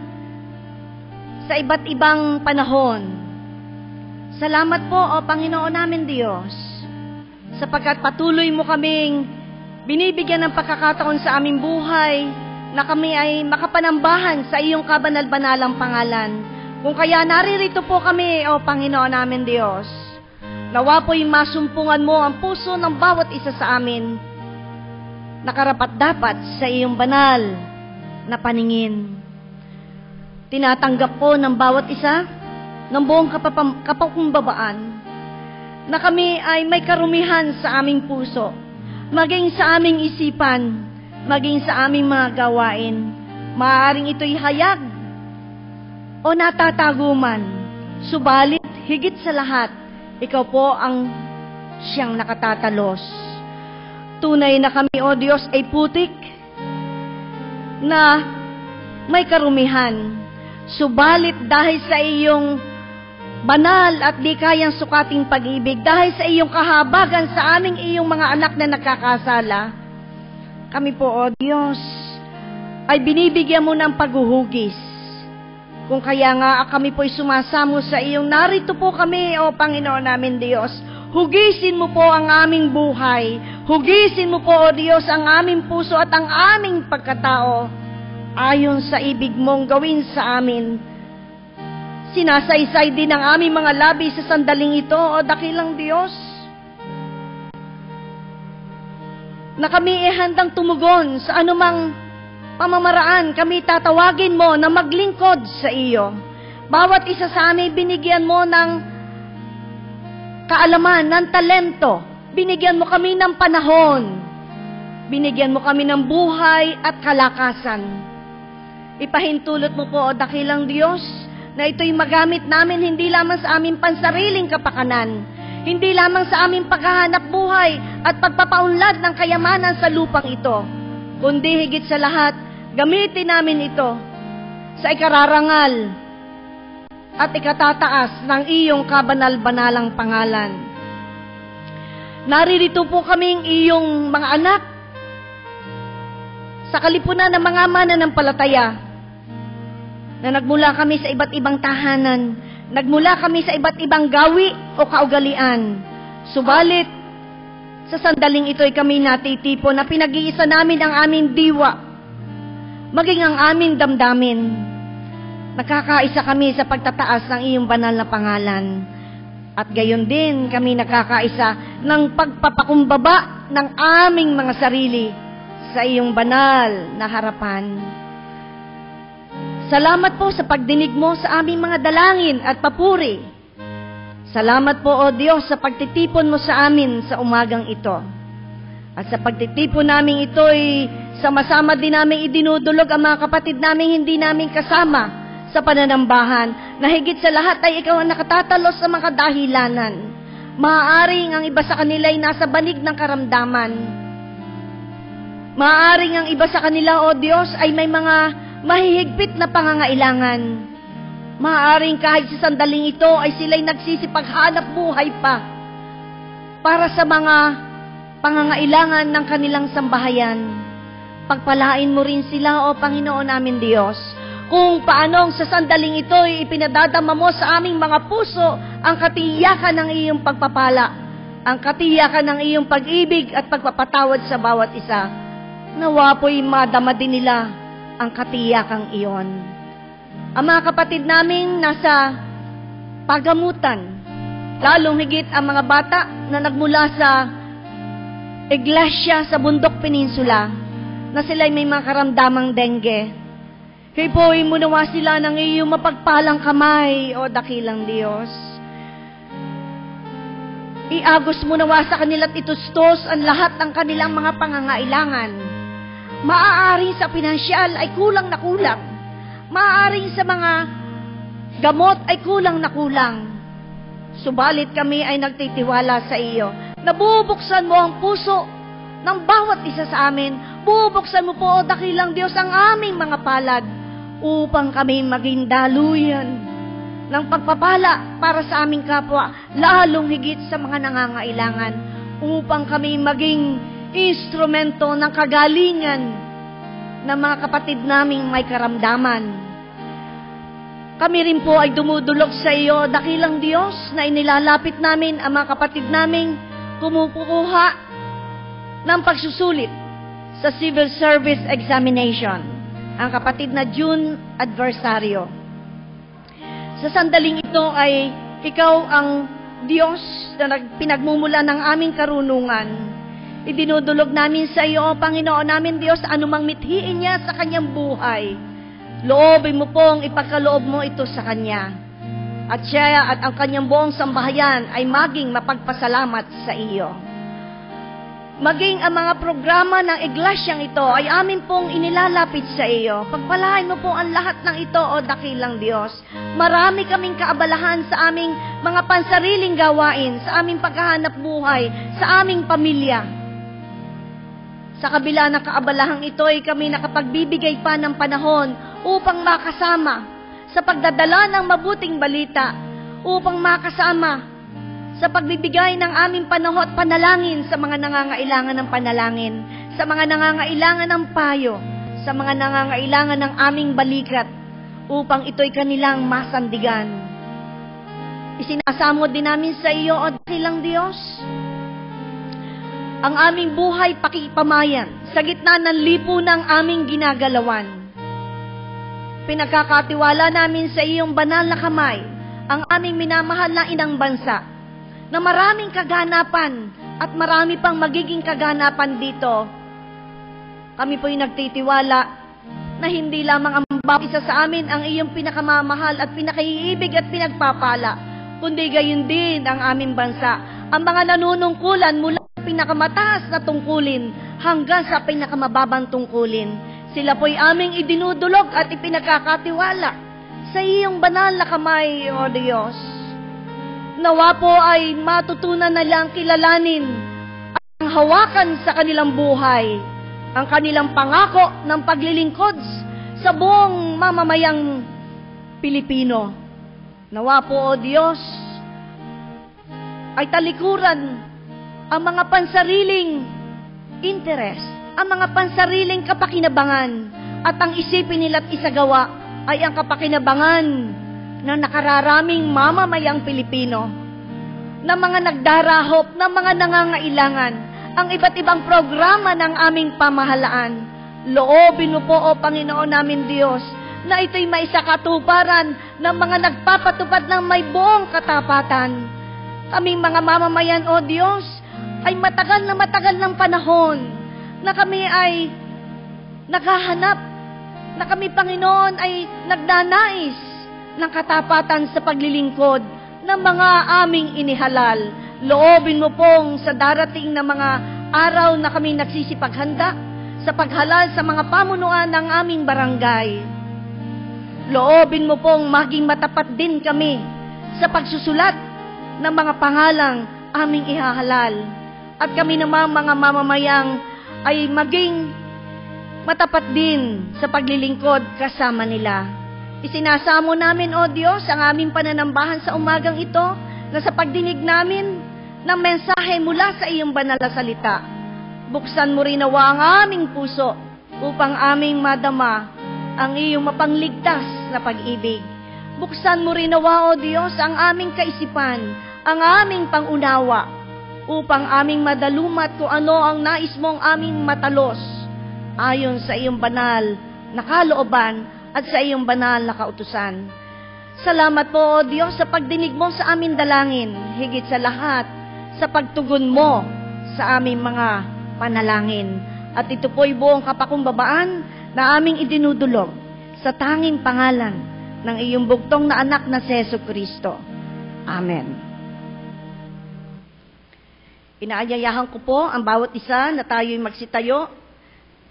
sa iba't ibang panahon. Salamat po, O Panginoon namin Diyos, sapagkat patuloy mo kaming binibigyan ng pagkakataon sa aming buhay na kami ay makapanambahan sa iyong kabanal-banalang pangalan. Kung kaya naririto po kami, O Panginoon namin Diyos, nawa po'y masumpungan mo ang puso ng bawat isa sa amin na karapat-dapat sa iyong banal na paningin. Tinatanggap po ng bawat isa ng buong kapakumbabaan na kami ay may karumihan sa aming puso, maging sa aming isipan, maging sa aming mga gawain. Maaaring ito'y hayag o natatago man, subalit higit sa lahat, ikaw po ang siyang nakatatalos. Tunay na kami, O Diyos, ay putik na may karumihan. Subalit dahil sa iyong banal at di kayang sukating pag-ibig, dahil sa iyong kahabagan sa aming iyong mga anak na nagkakasala, kami po, O Diyos, ay binibigyan mo ng paghuhugis. Kung kaya nga kami po'y sumasamo sa iyong narito po kami, O Panginoon namin Diyos, hugisin mo po ang aming buhay. Hugisin mo po, O Diyos, ang aming puso at ang aming pagkatao ayon sa ibig mong gawin sa amin. Sinasaysay din ang aming mga labi sa sandaling ito, O dakilang Diyos, na kami ay handang tumugon sa anumang pamamaraan. Kami tatawagin mo na maglingkod sa iyo. Bawat isa sa amin binigyan mo ng kaalaman, ng talento. Binigyan mo kami ng panahon. Binigyan mo kami ng buhay at kalakasan. Ipahintulot mo po, O dakilang Diyos, na ito'y magamit namin hindi lamang sa aming pansariling kapakanan, hindi lamang sa aming paghahanap buhay at pagpapaunlad ng kayamanan sa lupang ito, kundi higit sa lahat, gamitin namin ito sa ikararangal at ikatataas ng iyong kabanal-banalang pangalan. Naririto po kaming iyong mga anak sa kalipunan ng mga mananampalataya na nagmula kami sa iba't ibang tahanan, nagmula kami sa iba't ibang gawi o kaugalian. Subalit, sa sandaling ito'y kami natitipo na pinag-iisa namin ang aming diwa, maging ang aming damdamin. Nakakaisa kami sa pagtataas ng iyong banal na pangalan. At gayon din kami nakakaisa ng pagpapakumbaba ng aming mga sarili sa iyong banal na harapan. Salamat po sa pagdinig mo sa aming mga dalangin at papuri. Salamat po, O Diyos, sa pagtitipon mo sa amin sa umagang ito. At sa pagtitipon namin ito'y sama-sama din namin idinudulog ang mga kapatid namin hindi namin kasama sa pananambahan, na higit sa lahat ay ikaw ang nakatatalos sa mga dahilanan. Maaaring ang iba sa kanila ay nasa banig ng karamdaman. Maaaring ang iba sa kanila, O Diyos, ay may mga mahihigpit na pangangailangan. Maaaring kahit sa sandaling ito ay sila'y nagsisipaghanap buhay pa para sa mga pangangailangan ng kanilang sambahayan. Pagpalain mo rin sila, O Panginoon namin Diyos, kung paanong sa sandaling ito ay ipinadadama mo sa aming mga puso ang katiyakan ng iyong pagpapala, ang katiyakan ng iyong pag-ibig at pagpapatawad sa bawat isa. Nawa po'y madama din nila ang katiyakang iyon. Ang mga kapatid namin nasa pagamutan, lalong higit ang mga bata na nagmula sa iglesia sa Bundok Peninsula, na sila'y may mga karamdamang dengue. Hipoy mo nawa sila ng iyong mapagpalang kamay, O dakilang Diyos. Iagos mo nawa sa kanila't itustos ang lahat ng kanilang mga pangangailangan. Maaari sa pinansyal ay kulang na kulang. Maaaring sa mga gamot ay kulang na kulang. Subalit kami ay nagtitiwala sa iyo. Nabubuksan mo ang puso ng bawat isa sa amin. Bubuksan mo po, O dakilang Diyos, ang aming mga palad upang kami maging daluyan ng pagpapala para sa aming kapwa, lalong higit sa mga nangangailangan, upang kami maging instrumento ng kagalingan ng mga kapatid naming may karamdaman. Kami rin po ay dumudulog sa iyo, dakilang Diyos, na inilalapit namin ang mga kapatid naming kumukuha ng pagsusulit sa civil service examination, ang kapatid na June Adversario. Sa sandaling ito ay ikaw ang Diyos na pinagmumula ng aming karunungan. Idinudulog namin sa iyo, Panginoon namin Diyos, anumang mithiin niya sa kanyang buhay. Loobin mo pong ipagkaloob mo ito sa kanya. At siya at ang kanyang buong sambahayan ay maging mapagpasalamat sa iyo. Maging ang mga programa ng iglesyang ito ay amin pong inilalapit sa iyo. Pagpalain mo po ang lahat ng ito, O dakilang Diyos. Marami kaming kaabalahan sa aming mga pansariling gawain, sa aming paghahanap buhay, sa aming pamilya. Sa kabila ng kaabalahan ito ay kami nakapagbibigay pa ng panahon upang makasama sa pagdadala ng mabuting balita, upang makasama sa pagbibigay ng aming panahon at panalangin sa mga nangangailangan ng panalangin, sa mga nangangailangan ng payo, sa mga nangangailangan ng aming balikat, upang ito'y kanilang masandigan. Isinasamo din namin sa iyo, O dakilang Diyos, ang aming buhay pakipamayan sa gitna ng lipunang aming ginagalawan. Pinagkakatiwala namin sa iyong banal na kamay ang aming minamahal na inang bansa, na maraming kaganapan at marami pang magiging kaganapan dito. Kami po'y nagtitiwala na hindi lamang ang bawat isa sa amin ang iyong pinakamamahal at pinakaiibig at pinagpapala, kundi gayon din ang aming bansa, ang mga nanunungkulan mula sa pinakamataas na tungkulin hanggang sa pinakamababang tungkulin. Sila po'y aming idinudulog at ipinagkakatiwala sa iyong banal na kamay, O Diyos. Nawa po ay matutunan na lang kilalanin ang hawakan sa kanilang buhay, ang kanilang pangako ng paglilingkod sa buong mamamayang Pilipino. Nawa po, O Diyos, ay talikuran ang mga pansariling interest, ang mga pansariling kapakinabangan, at ang isipin nila't isagawa ay ang kapakinabangan ng nakararaming mamamayang Pilipino, ng mga nagdarahop, ng mga nangangailangan, ang iba't ibang programa ng aming pamahalaan. Loobin mo po, O Panginoon namin Diyos, na ito'y maisakatuparan ng mga nagpapatupad ng may buong katapatan. Kaming mga mamamayan, O Diyos, ay matagal ng panahon na kami ay naghahanap, na kami, Panginoon, ay nagdanais ng katapatan sa paglilingkod ng mga aming inihalal. Loobin mo pong sa darating na mga araw na kami nagsisipaghanda sa paghalal sa mga pamunuan ng aming barangay. Loobin mo pong maging matapat din kami sa pagsusulat ng mga pangalang aming ihahalal. At kami naman mga mamamayang ay maging matapat din sa paglilingkod kasama nila. Isinasamo namin, O Diyos, ang aming pananambahan sa umagang ito na sa pagdinig namin ng mensahe mula sa iyong banal na salita. Buksan mo rin nawa ang aming puso upang aming madama ang iyong mapangligtas na pag-ibig. Buksan mo rin nawa, O Diyos, ang aming kaisipan, ang aming pangunawa, upang aming madalumat kung ano ang nais mong aming matalos, ayon sa iyong banal na kalooban at sa iyong banal na kautusan. Salamat po, O Diyos, sa pagdinig mo sa aming dalangin, higit sa lahat, sa pagtugon mo sa aming mga panalangin. At ito po'y buong kapakumbabaan na aming idinudulog sa tanging pangalan ng iyong bugtong na anak na si Jesucristo. Amen. Inaanyayahan ko po ang bawat isa na tayo'y magsitayo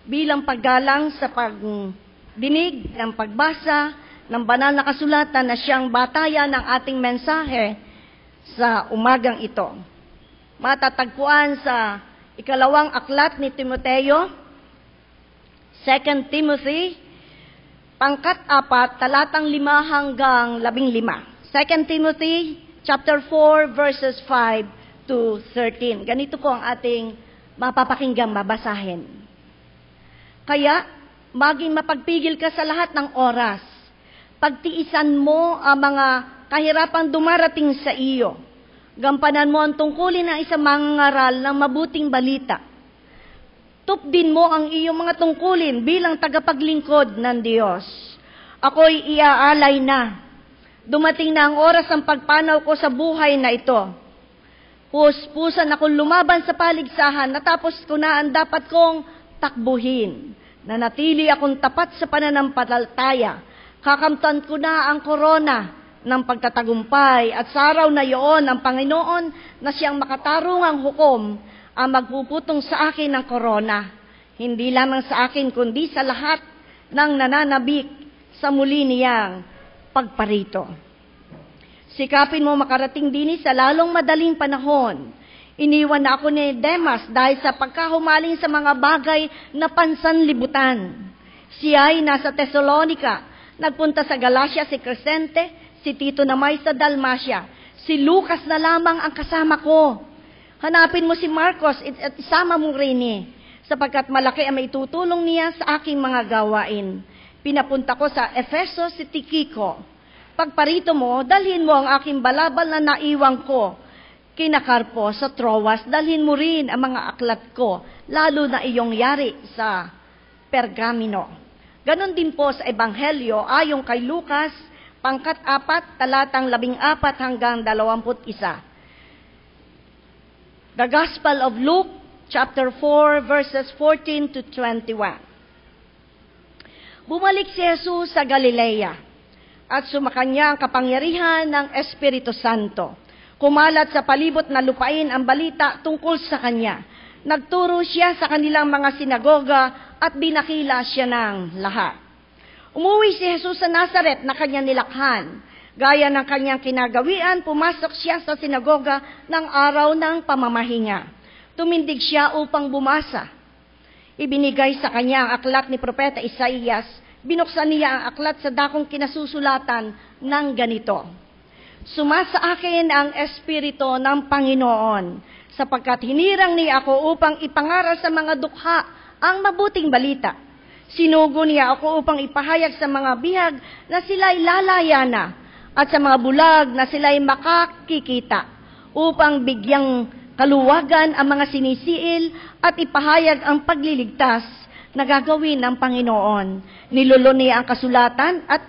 bilang paggalang sa pagdinig ng pagbasa ng banal na kasulatan na siyang batayan ng ating mensahe sa umagang ito. Matatagpuan sa ikalawang aklat ni Timoteo, 2 Timothy, pangkat 4, talatang 5 hanggang 15. 2 Timothy, chapter 4, verses 5 to 13. Ganito po ang ating mapapakinggang babasahin. Kaya, maging mapagpigil ka sa lahat ng oras. Pagtiisan mo ang mga kahirapang dumarating sa iyo. Gampanan mo ang tungkulin ng isang mangangaral ng mabuting balita. Tupdin mo ang iyong mga tungkulin bilang tagapaglingkod ng Diyos. Ako'y iaalay na. Dumating na ang oras ng pagpanaw ko sa buhay na ito. Puspusan akong lumaban sa paligsahan, natapos ko na ang dapat kong takbuhin. Nanatili akong tapat sa pananampalataya. Kakamtan ko na ang korona ng pagtatagumpay at sa araw na iyon ang Panginoon na siyang makatarungang hukom ang magpuputong sa akin ng korona. Hindi lamang sa akin kundi sa lahat ng nananabik sa muli niyang pagparito. Sikapin mo makarating din sa lalong madaling panahon. Iniwan na ako ni Demas dahil sa pagkahumaling sa mga bagay na pansanlibutan. Siya ay nasa Thessalonica, nagpunta sa Galacia si Crescente, si Tito namay sa Dalmacia. Si Lucas na lamang ang kasama ko. Hanapin mo si Marcos at isama mo rin sapagkat malaki ang maitutulong niya sa aking mga gawain. Pinapunta ko sa Efeso si Tikiko. Pagparito mo, dalhin mo ang aking balabal na naiwang ko. Kinakarpo sa Troas, dalhin mo rin ang mga aklat ko, lalo na iyong yari sa Pergamino. Ganon din po sa Ebanghelyo, ayon kay Lucas, pangkat 4, talatang 14 hanggang 21. The Gospel of Luke, chapter 4, verses 14 to 21. Bumalik si Jesus sa Galilea at sumakanya ang kapangyarihan ng Espiritu Santo. Kumalat sa palibot na lupain ang balita tungkol sa kanya. Nagturo siya sa kanilang mga sinagoga at binakila siya ng lahat. Umuwi si Jesus sa Nazaret na kanyang nilakhan. Gaya ng kanyang kinagawian, pumasok siya sa sinagoga ng araw ng pamamahinga. Tumindig siya upang bumasa. Ibinigay sa kanya ang aklat ni Propeta Isaías. binuksan niya ang aklat sa dakong kinasusulatan ng ganito, "Sumasa akin ang Espiritu ng Panginoon, sapagkat hinirang niya ako upang ipangaral sa mga dukha ang mabuting balita. Sinugo niya ako upang ipahayag sa mga bihag na sila'y lalaya na, at sa mga bulag na sila'y makakikita, upang bigyang kaluwagan ang mga sinisiil at ipahayag ang pagliligtas na gagawin ng Panginoon." Nilulo niya ang kasulatan at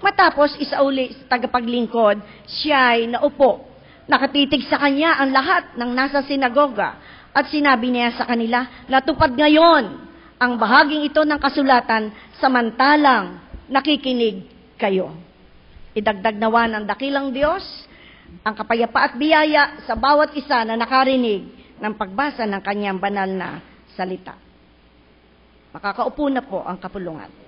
matapos isauli sa tagapaglingkod, siya'y naupo. Nakatitig sa kanya ang lahat ng nasa sinagoga at sinabi niya sa kanila, "Natupad ngayon ang bahaging ito ng kasulatan samantalang nakikinig kayo." Idagdag nawa ng dakilang Diyos ang kapayapa at biyaya sa bawat isa na nakarinig ng pagbasa ng kanyang banal na salita. Makakaupo na po ang kapulungan.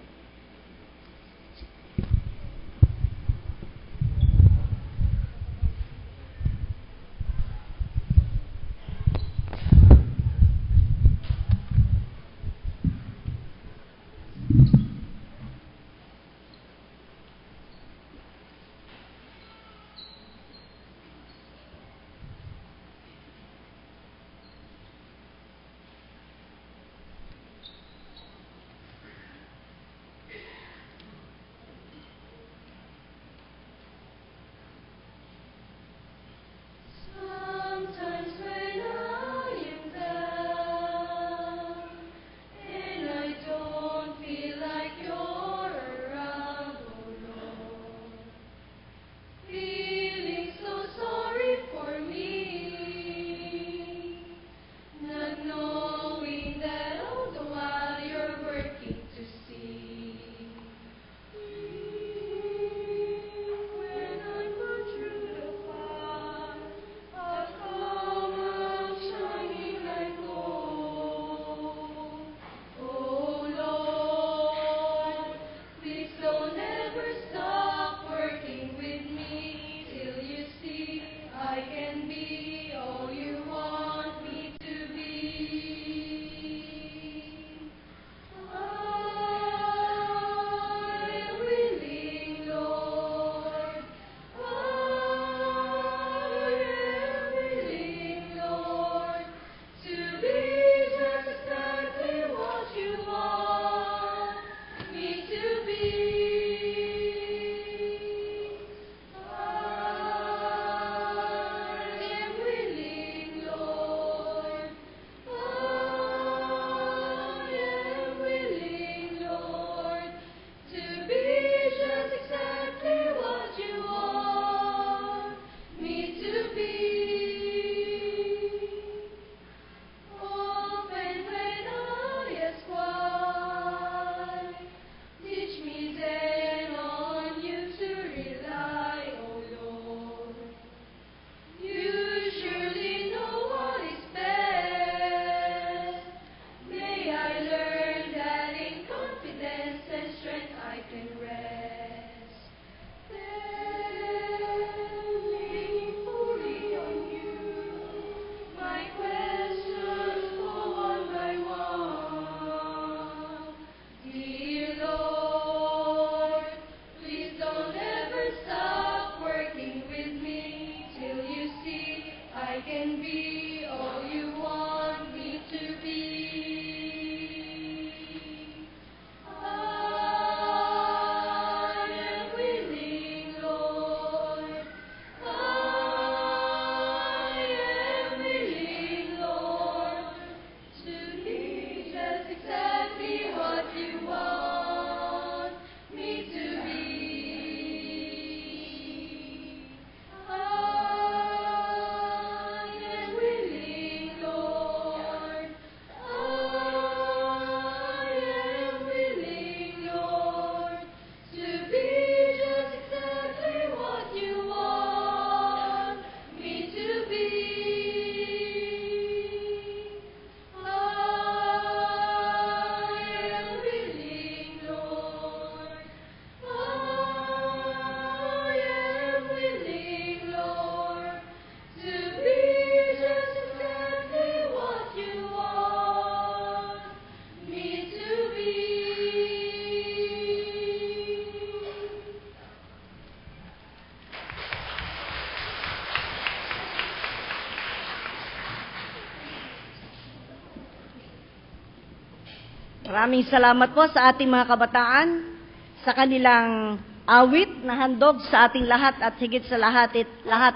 Maraming salamat po sa ating mga kabataan, sa kanilang awit na handog sa ating lahat at higit sa lahat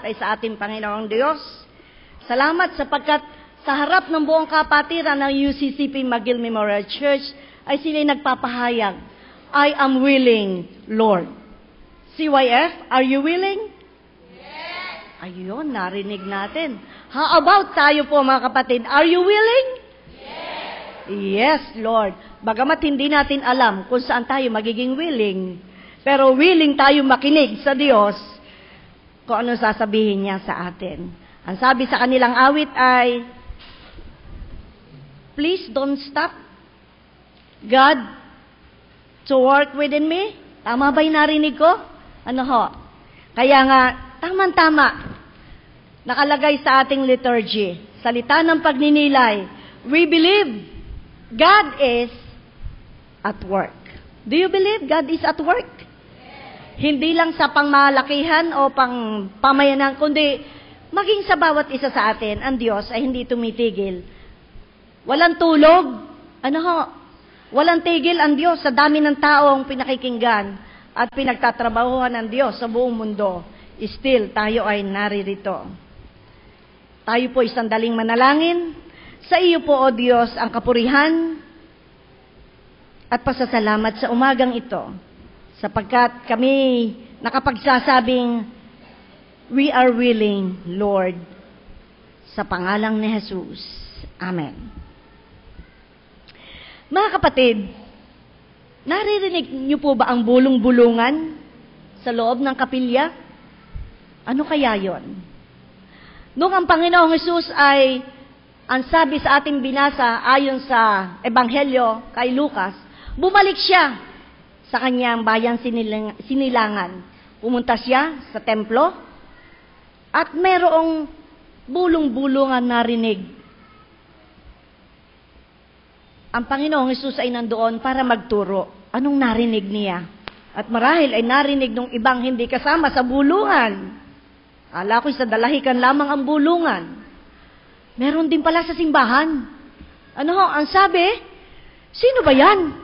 ay sa ating Panginoong Diyos. Salamat sapagkat sa harap ng buong kapatiran ng UCCP McGill Memorial Church ay sila'y nagpapahayag, I am willing, Lord. CYF, are you willing? Yes. Ayun, narinig natin. How about tayo po mga kapatid? Are you willing? Yes. Yes, Lord. Bagamat hindi natin alam kung saan tayo magiging willing, pero willing tayo makinig sa Diyos kung ano sasabihin niya sa atin. Ang sabi sa kanilang awit ay, please don't stop, God, to work within me. Tama ba yung narinig ko? Ano ho? Kaya nga, tama-tama, nakalagay sa ating liturgy, salita ng pagninilay, we believe God is at work. Do you believe God is at work? Hindi lang sa pangmalakihan o pamayanan, kundi maging sa bawat isa sa atin, ang Diyos ay hindi tumitigil. Walang tulog. Ano ho? Walang tigil ang Diyos sa dami ng taong pinakikinggan at pinagtatrabahuhan ng Diyos sa buong mundo. Still, tayo ay naririto. Tayo po isang daling manalangin. Sa iyo po, O Diyos, ang kapurihan at pasasalamat sa umagang ito, sapagkat kami nakapagsasabing, we are willing, Lord, sa pangalang ni Jesus. Amen. Mga kapatid, naririnig niyo po ba ang bulong-bulungan sa loob ng kapilya? Ano kaya yon? Nung ang Panginoong Jesus ay, ang sabi sa ating binasa ayon sa Ebanghelyo kay Lucas, bumalik siya sa kanyang bayang sinilangan. Pumunta siya sa templo at merong bulong-bulungan narinig. Ang Panginoong Hesus ay nandoon para magturo. Anong narinig niya? At marahil ay narinig ng ibang hindi kasama sa bulungan. Ala ko'y sa dalahikan lamang ang bulungan. Meron din pala sa simbahan. Ano ho? Ang sabi, sino ba yan?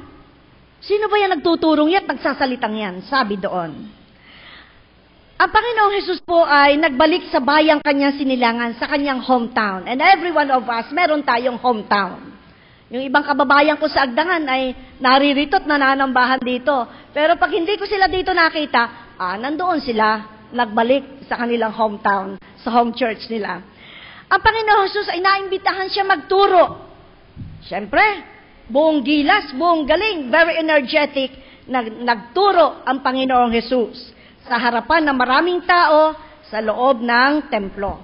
Sino ba yan nagtuturong yan at nagsasalitang yan? Sabi doon. Ang Panginoong Hesus po ay nagbalik sa bayang kanyang sinilangan, sa kanyang hometown. And every one of us, meron tayong hometown. Yung ibang kababayan ko sa Agdangan ay naririto at nananambahan dito. Pero pag hindi ko sila dito nakita, nandoon sila, nagbalik sa kanilang hometown, sa home church nila. Ang Panginoong Hesus ay naimbitahan siya magturo. Siyempre, buong gilas, buong galing, very energetic, nagturo ang Panginoong Hesus sa harapan ng maraming tao sa loob ng templo.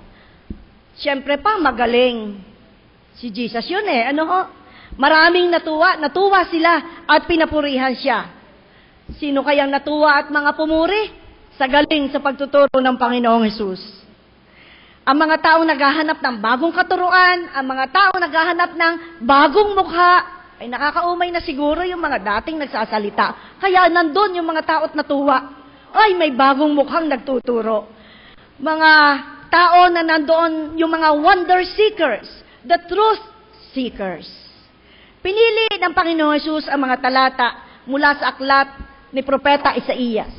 Siyempre pa, magaling. Si Jesus yun eh. Ano ho? Maraming natuwa sila at pinapurihan siya. Sino kayang natuwa at mga pumuri? Sa galing sa pagtuturo ng Panginoong Hesus. Ang mga taong naghahanap ng bagong katuruan, ang mga taong naghahanap ng bagong mukha, ay nakakaumay na siguro yung mga dating nagsasalita. Kaya nandun yung mga tao't natuwa. Ay, may bagong mukhang nagtuturo. Mga tao na nandoon, yung mga wonder seekers, the truth seekers. Pinili ng Panginoong Hesus ang mga talata mula sa aklat ni Propeta Isaías.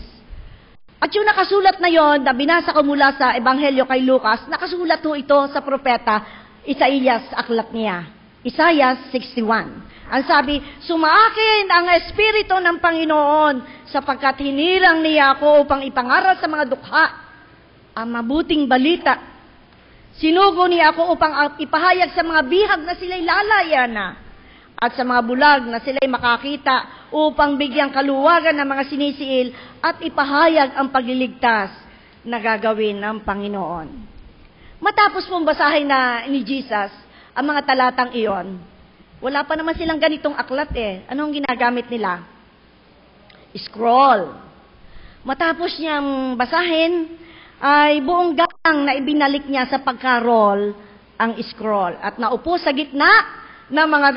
At yung nakasulat na yon, na binasa ko mula sa Ebanghelyo kay Lucas, nakasulat ho ito sa Propeta Isaías, aklat niya. Isaiah 61. Ang sabi, sumaakin ang Espiritu ng Panginoon sapagkat hinirang niya ako upang ipangaral sa mga dukha ang mabuting balita. Sinugo niya ako upang ipahayag sa mga bihag na sila'y lalaya na at sa mga bulag na sila'y makakita upang bigyang kaluwagan ng mga sinisiil at ipahayag ang pagliligtas na gagawin ng Panginoon. Matapos pong basahin na ni Jesus ang mga talatang iyon, wala pa naman silang ganitong aklat eh. Anong ginagamit nila? Scroll. Matapos niyang basahin, ay buong gang na ibinalik niya sa pagkarol ang scroll. At naupo sa gitna ng mga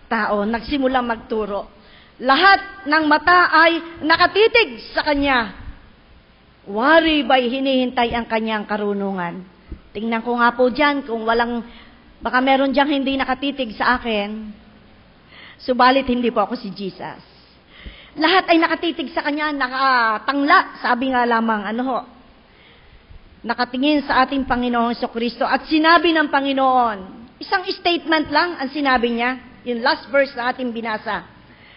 tao, nagsimulang magturo. Lahat ng mata ay nakatitig sa kanya. Wari ba'y hinihintay ang kanyang karunungan? Tingnan ko nga po dyan kung baka meron diyang hindi nakatitig sa akin. Subalit hindi po ako si Jesus. Lahat ay nakatitig sa kanya, nakatangla, sabi nga lamang, nakatingin sa ating Panginoong Jesucristo at sinabi ng Panginoon, isang statement lang ang sinabi niya, yung last verse na ating binasa.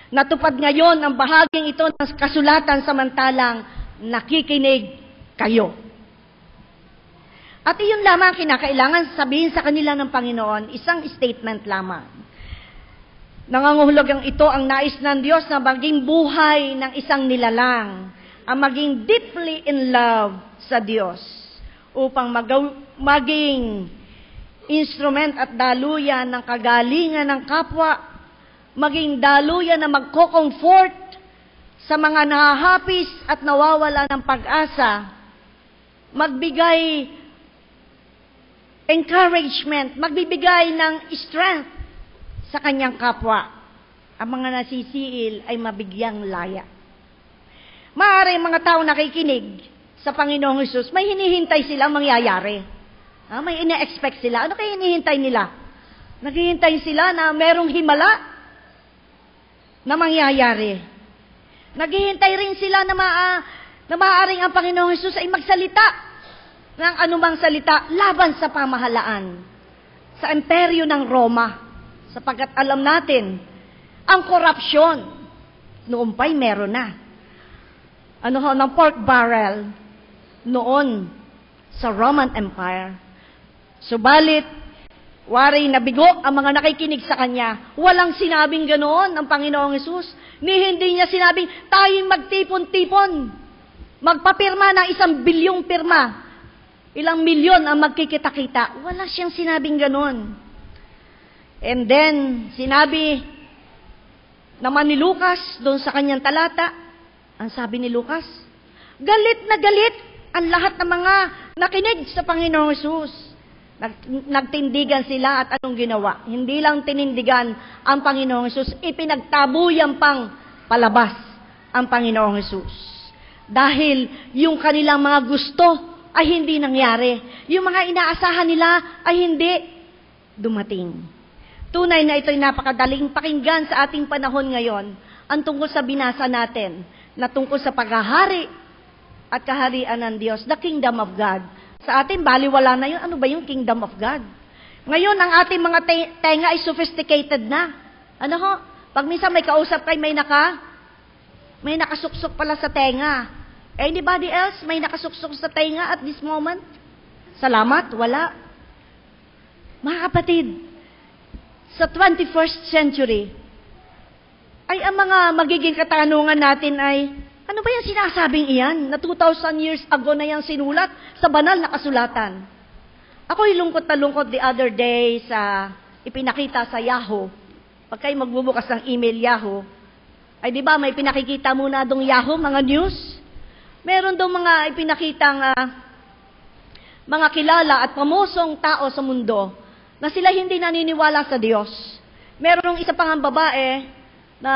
Natupad ngayon ang bahaging ito ng kasulatan samantalang nakikinig kayo. At iyon lamang kinakailangan sabihin sa kanila ng Panginoon, isang statement lamang. Nangangahulugang ito ang nais ng Diyos na maging buhay ng isang nilalang, ang maging deeply in love sa Diyos, upang maging instrument at daluyan ng kagalingan ng kapwa, maging daluyan na magko-comfort sa mga nahahapis at nawawala ng pag-asa, magbigay encouragement, magbibigay ng strength sa kanyang kapwa. Ang mga nasisiil ay mabigyang laya. Maaari mga tao nakikinig sa Panginoong Hesus, may hinihintay sila mangyayari. May ina-expect sila. Ano kaya hinihintay nila? Naghihintay sila na merong himala na mangyayari. Naghihintay rin sila na maaaring ang Panginoong Hesus ay magsalita ng anumang salita laban sa pamahalaan, sa imperyo ng Roma. Sapagkat alam natin, ang korupsyon, noon pa'y meron na. Ng pork barrel, noon sa Roman Empire. Subalit, wari nabigo ang mga nakikinig sa Kanya. Walang sinabing ganoon ang Panginoong Hesus. Hindi niya sinabing, tayong magtipon-tipon. Magpapirma ng 1 bilyong pirma. Ilang milyon ang magkikita-kita. Wala siyang sinabing ganoon. And then, sinabi naman ni Lucas, doon sa kanyang talata, ang sabi ni Lucas, galit na galit ang lahat ng mga nakinig sa Panginoong Hesus. Nagtindigan sila at anong ginawa? Hindi lang tinindigan ang Panginoong Hesus, ipinagtabuyan pang palabas ang Panginoong Hesus. Dahil yung kanilang mga gusto ay hindi nangyari. Yung mga inaasahan nila ay hindi dumating. Tunay na ito'y napakadaling pakinggan sa ating panahon ngayon, ang tungkol sa binasa natin, na tungkol sa paghahari at kaharian ng Diyos, the kingdom of God. Sa atin, baliwala na yun. Ano ba yung kingdom of God? Ngayon, ang ating mga tenga ay sophisticated na. Pag minsan may kausap kayo, may nakasuksok pala sa tenga. Anybody else may nakasuksok sa tenga at this moment? Salamat, wala. Mga kapatid, sa 21st century, ay ang mga magiging katanungan natin ay, ano ba yung sinasabing iyan? Na 2,000 years ago na yung sinulat sa banal na kasulatan. Ako'y lungkot na lungkot the other day sa ipinakita sa Yahoo. Pag kayo magbubukas ng email Yahoo, ay di ba may pinakikita muna dong Yahoo, mga news? Meron dong mga ipinakitang mga kilala at pamosong tao sa mundo na sila hindi naniniwala sa Diyos. Merong isa pang babae na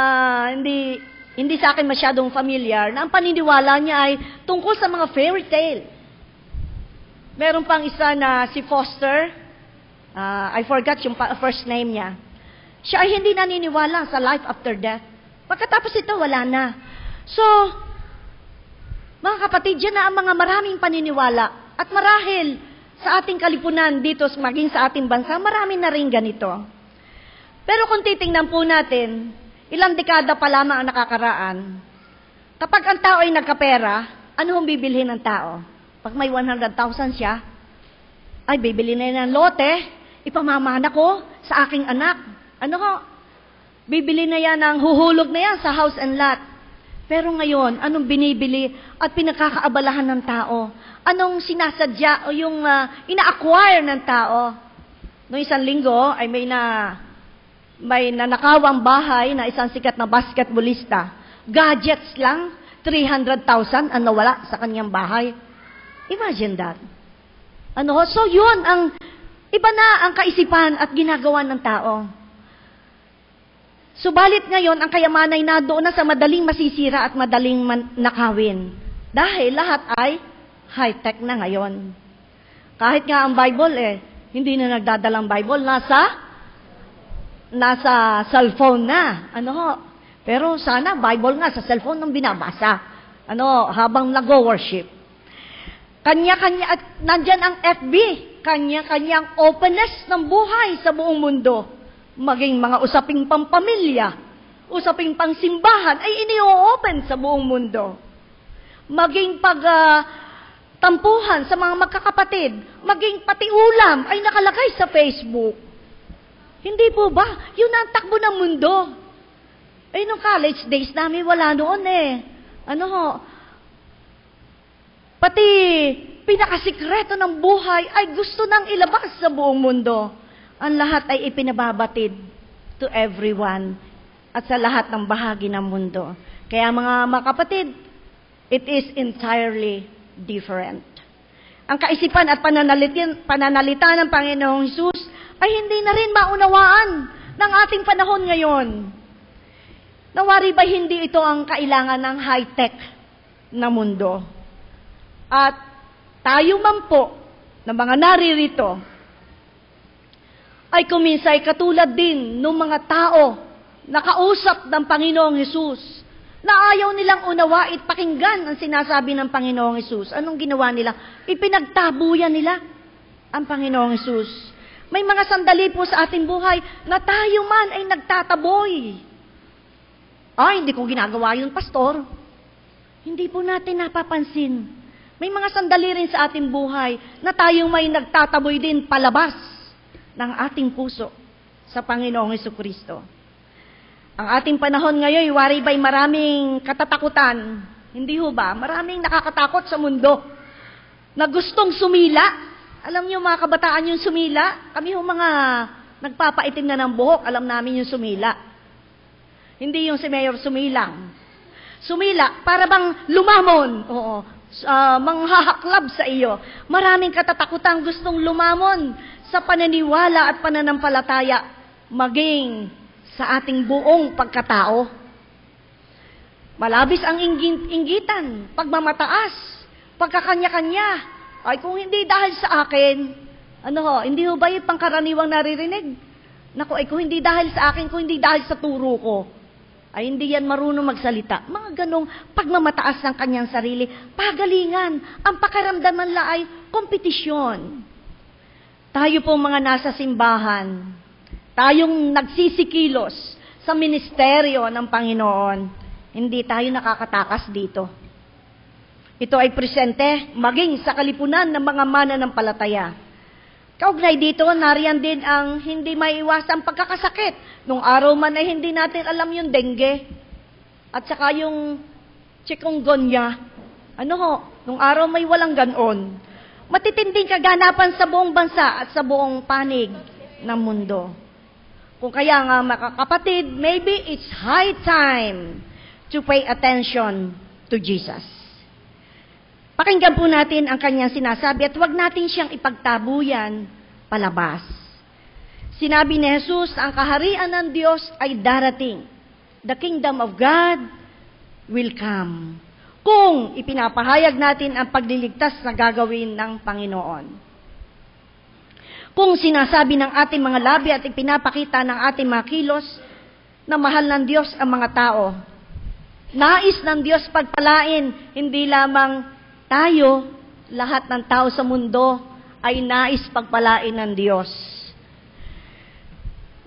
hindi sa akin masyadong familiar, na ang paniniwala niya ay tungkol sa mga fairy tale. Meron pang isa na si Foster, I forgot yung first name niya. Siya ay hindi naniniwala sa life after death. Pagkatapos ito, wala na. So, mga kapatid, yan na ang mga maraming paniniwala. At marahil, sa ating kalipunan dito, maging sa ating bansa, marami na rin ganito. Pero kung titingnan po natin, ilang dekada pa lamang ang nakakaraan, kapag ang tao ay nagkapera, ano hong bibilhin ng tao? Pag may 100,000 siya, ay bibili na yan ng lote, ipamamana ko sa aking anak. Bibili na yan ng huhulog na yan sa house and lot. Pero ngayon, anong binibili at pinakakaabalahan ng tao? Anong sinasadya o yung ina-acquire ng tao? Noong isang linggo ay may nanakawang bahay na isang sikat na basketballista. Gadgets lang, 300,000 ang nawala sa kanyang bahay. Imagine that. So yun, iba na ang kaisipan at ginagawa ng tao. Subalit ngayon, ang kayaman ay nadoon na sa madaling masisira at madaling nakawin. Dahil lahat ay high-tech na ngayon. Kahit nga ang Bible, hindi na nagdadalang Bible, nasa nasa cellphone na. Pero sana Bible nga sa cellphone nang binabasa. Habang nag-worship. Kanya-kanya, at nandyan ang FB, kanya-kanyang openness ng buhay sa buong mundo. Maging mga usaping pampamilya, usaping pangsimbahan, ay ini-open sa buong mundo. Maging tampuhan sa mga magkakapatid, maging pati ulam ay nakalagay sa Facebook. Hindi po ba? Yun ang takbo ng mundo. Nung college days namin, wala noon pati pinakasikreto ng buhay ay gusto nang ilabas sa buong mundo. Ang lahat ay ipinababatid to everyone at sa lahat ng bahagi ng mundo. Kaya mga kapatid, it is entirely different. Ang kaisipan at pananalita ng Panginoong Hesus ay hindi na rin maunawaan ng ating panahon ngayon. Nawari ba hindi ito ang kailangan ng high-tech na mundo? At tayo man po, ng mga naririto, ay kuminsay katulad din ng mga tao na kausap ng Panginoong Hesus, na ayaw nilang unawait pakinggan ang sinasabi ng Panginoong Hesus. Anong ginawa nila? Ipinagtabuyan nila ang Panginoong Hesus. May mga sandali po sa ating buhay na tayo man ay nagtataboy. Hindi ko ginagawa yun, pastor. Hindi po natin napapansin. May mga sandali rin sa ating buhay na tayong may nagtataboy din palabas ng ating puso sa Panginoong Hesukristo. Ang ating panahon ngayon, wari ba'y maraming katatakutan? Hindi ho ba? Maraming nakakatakot sa mundo na gustong sumila. Alam niyo mga kabataan yung sumila? Kami ho mga nagpapaitim na ng buhok, alam namin yung sumila. Hindi yung si Mayor sumilang. Sumila, para bang lumamon. Oo. Manghahaklab sa iyo. Maraming katatakutan gustong lumamon sa pananiwala at pananampalataya maging sa ating buong pagkatao. Malabis ang inggitan, pagmamataas, pagkakanya-kanya. Ay kung hindi dahil sa akin, hindi ho ba yung pangkaraniwang naririnig? Naku, ay kung hindi dahil sa akin, kung hindi dahil sa turo ko, ay hindi yan marunong magsalita. Mga ganong pagmamataas ng kanyang sarili, pagalingan, ang pakiramdaman la ay kompetisyon. Tayo po mga nasa simbahan, tayong nagsisikilos sa ministeryo ng Panginoon, hindi tayo nakakatakas dito. Ito ay presente, maging sa kalipunan ng mga mananampalataya. Kaugnay dito, nariyan din ang hindi maiwasang pagkakasakit. Nung araw man ay hindi natin alam yung dengue. At saka yung chikungunya. Nung araw may walang ganon. Matitinding kaganapan sa buong bansa at sa buong panig ng mundo. Kung kaya nga mga kapatid, maybe it's high time to pay attention to Jesus. Pakinggan po natin ang kanyang sinasabi at huwag natin siyang ipagtabuyan palabas. Sinabi ni Jesus, ang kaharian ng Diyos ay darating. The kingdom of God will come. Kung ipinapahayag natin ang pagliligtas na gagawin ng Panginoon. Kung sinasabi ng ating mga labi at ipinapakita ng ating mga kilos na mahal ng Diyos ang mga tao. Nais ng Diyos pagpalain, hindi lamang tayo, lahat ng tao sa mundo, ay nais pagpalain ng Diyos.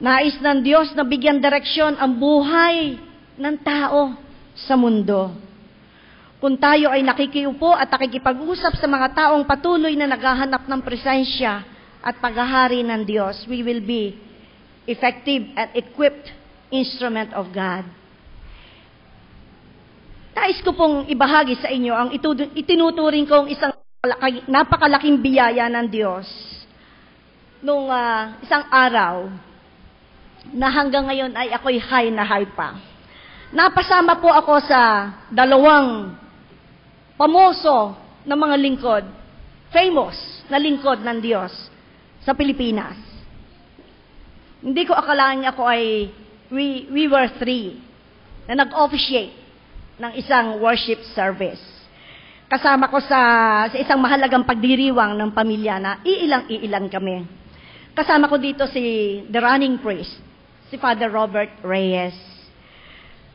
Nais ng Diyos na bigyan direksyon ang buhay ng tao sa mundo. Kung tayo ay nakikiupo at nakikipag-usap sa mga taong patuloy na naghahanap ng presensya at paghahari ng Diyos, we will be effective and equipped instrument of God. Nais ko pong ibahagi sa inyo ang itinuturing kong isang napakalaking biyaya ng Diyos. Nung isang araw, na hanggang ngayon ay ako'y high na high pa. Napasama po ako sa dalawang pamoso na mga lingkod, famous na lingkod ng Diyos sa Pilipinas. Hindi ko akalain ako ay, we were three na nag-officiate ng isang worship service. Kasama ko sa isang mahalagang pagdiriwang ng pamilya na iilang kami. Kasama ko dito si the running priest, si Father Robert Reyes.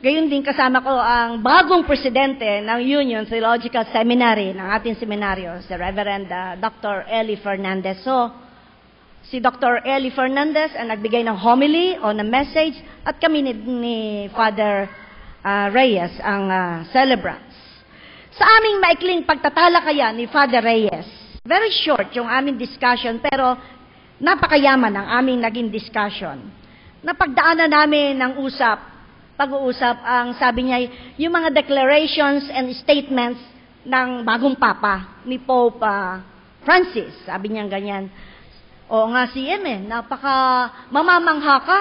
Gayon din kasama ko ang bagong presidente ng Union Theological Seminary, ng ating seminaryo, si Reverend Dr. Eli Fernandez. So, si Dr. Eli Fernandez ang nagbigay ng homily o ng message at kami ni Father Reyes ang celebrants. Sa aming maikling pagtatalakayan ni Father Reyes, very short yung aming discussion pero napakayaman ang aming naging discussion. Napagdaanan namin ng pag-uusap ang sabi niya, yung mga declarations and statements ng bagong Papa ni Pope Francis. Sabi niya ganyan. Oo nga CM napaka mamamangha ka.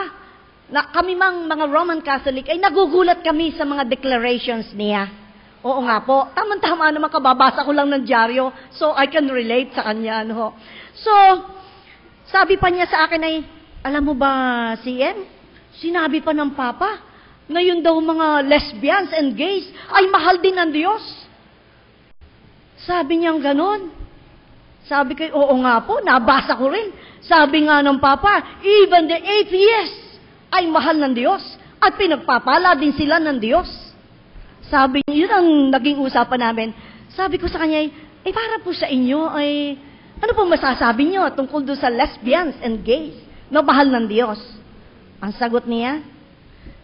Na kami mang mga Roman Catholic ay nagugulat kami sa mga declarations niya. Oo nga po, tama-tama naman kababasa ko lang ng dyaryo, so I can relate sa kanya. No? So, sabi pa niya sa akin ay, alam mo ba CM, sinabi pa ng Papa, ngayon daw mga lesbians and gays ay mahal din ng Diyos. Sabi niyang ganon. Sabi ko, oo nga po, nabasa ko rin. Sabi nga ng Papa, even the atheists ay mahal ng Diyos at pinagpapala din sila ng Diyos. Sabi niya, yun ang naging usapan namin. Sabi ko sa kanya, para po sa inyo ay, ano po masasabi niyo tungkol doon sa lesbians and gays na mahal ng Diyos? Ang sagot niya,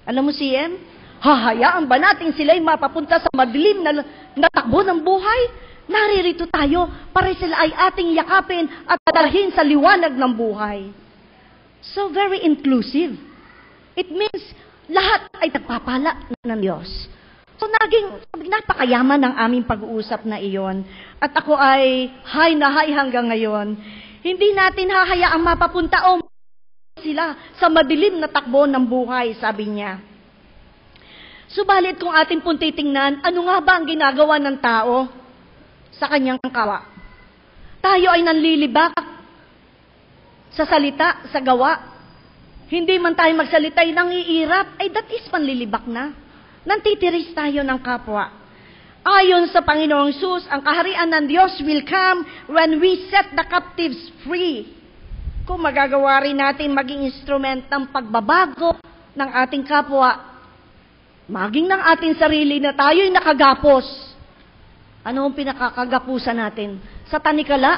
alam mo CM, hahayaan ba natin sila'y mapapunta sa madilim na takbo ng buhay? Naririto tayo para sila ay ating yakapin at dalhin sa liwanag ng buhay. So very inclusive. It means lahat ay nagpapala ng Diyos. So napakayaman ng aming pag-uusap na iyon. At ako ay high na high hanggang ngayon. Hindi natin hahayaang mapapunta sila sa madilim na takbo ng buhay, sabi niya. Subalit kung ating pong titingnan, ano nga ba ang ginagawa ng tao sa kanyang kawa? Tayo ay nanlilibak sa salita, sa gawa. Hindi man tayo magsalita ay nangiirap, ay that is panlilibak na. Nantitiris tayo ng kapwa. Ayon sa Panginoong Sus, ang kaharian ng Diyos will come when we set the captives free. Kung magagawa rin natin maging instrument ng pagbabago ng ating kapwa, maging ng ating sarili na tayo'y nakagapos. Ano ang pinakakagapusan natin? Sa tanikala,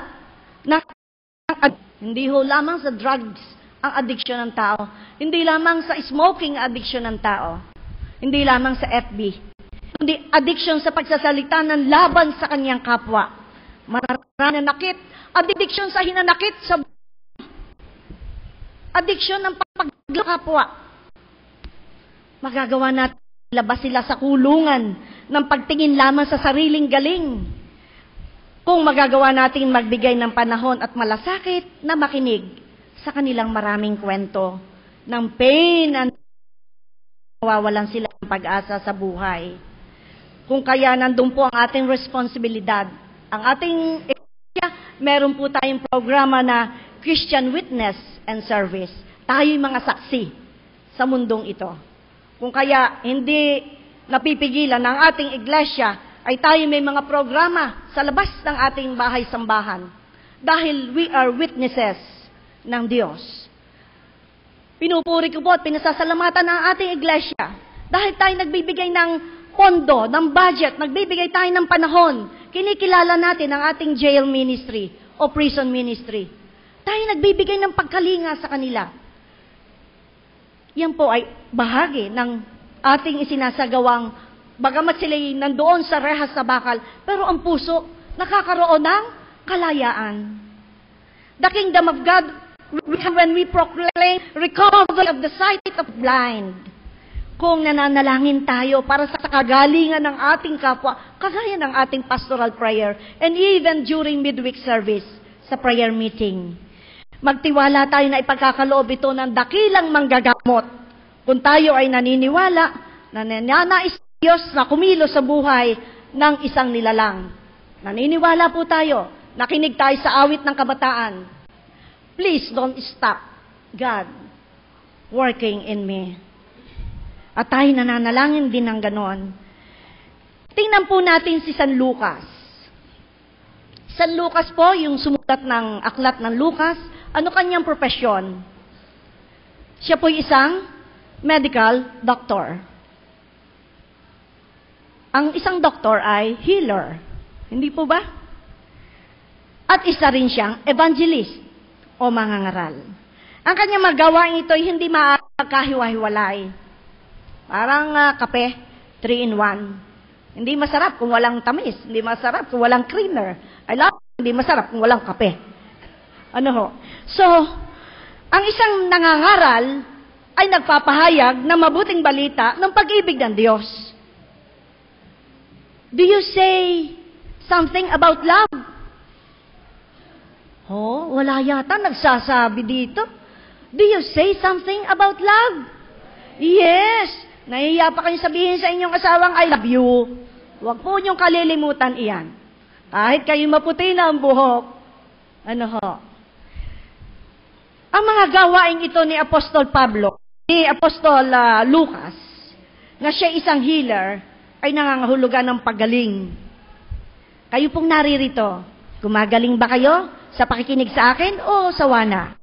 hindi ho lamang sa drugs ang addiction ng tao. Hindi lamang sa smoking addiction ng tao. Hindi lamang sa FB. Hindi addiction sa pagsasalita ng laban sa kanyang kapwa. Marami na nakit. Addiction sa hinanakit sa addiction ng pagkakapwa. Magagawa natin labas sila sa kulungan ng pagtingin lamang sa sariling galing. Kung magagawa natin magbigay ng panahon at malasakit na makinig sa kanilang maraming kwento ng pain and nawawalan sila ng pag-asa sa buhay. Kung kaya nandun po ang ating responsibilidad. Ang ating meron po tayong programa na Christian Witness and Service. Tayo'y mga saksi sa mundong ito. Kung kaya hindi napipigilan ng ating iglesia, ay tayo may mga programa sa labas ng ating bahay-sambahan. Dahil we are witnesses ng Diyos. Pinupuri ko po at pinasasalamatan ng ating iglesia. Dahil tayo nagbibigay ng pondo, ng budget, nagbibigay tayo ng panahon. Kinikilala natin ang ating jail ministry o prison ministry. Tayo nagbibigay ng pagkalinga sa kanila. Yan po ay bahagi ng ating isinasagawang, bagamat sila'y nandoon sa rehas sa bakal, pero ang puso nakakaroon ng kalayaan. The kingdom of God, when we proclaim recovery of the sight of blind, kung nananalangin tayo para sa kagalingan ng ating kapwa, kagaya ng ating pastoral prayer, and even during midweek service, sa prayer meeting, magtiwala tayo na ipagkakaloob ito ng dakilang manggagamot. Kung tayo ay naniniwala na nananais Diyos na kumilos sa buhay ng isang nilalang. Naniniwala po tayo, nakinig tayo sa awit ng kabataan. Please don't stop God working in me. At tayo nananalangin din ng ganon. Tingnan po natin si San Lucas. San Lucas po, yung sumulat ng aklat ng Lucas, ano kanyang propesyon? Siya po isang medical doctor. Ang isang doktor ay healer. Hindi po ba? At isa rin siyang evangelist o mangangaral. Ang kanyang magawain ito ay hindi makakahiwa-hiwalay. Parang kape, 3-in-1. Hindi masarap kung walang tamis. Hindi masarap kung walang creamer. Hindi masarap kung walang kape. Ano ho? So, ang isang nangangaral ay nagpapahayag ng mabuting balita ng pag-ibig ng Diyos. Do you say something about love? Oh, wala yata nagsasabi dito. Do you say something about love? Yes. Nahihiya pa kayo sabihin sa inyong asawang, I love you. Huwag po niyong kalilimutan iyan. Kahit kayo maputi na ang buhok. Ano ho? Ang mga gawain ito ni Apostol Pablo, ni Apostol Lucas, na siya isang healer, ay nangangahulugan ng paggaling. Kayo pong naririto, gumagaling ba kayo sa pakikinig sa akin o sa wana?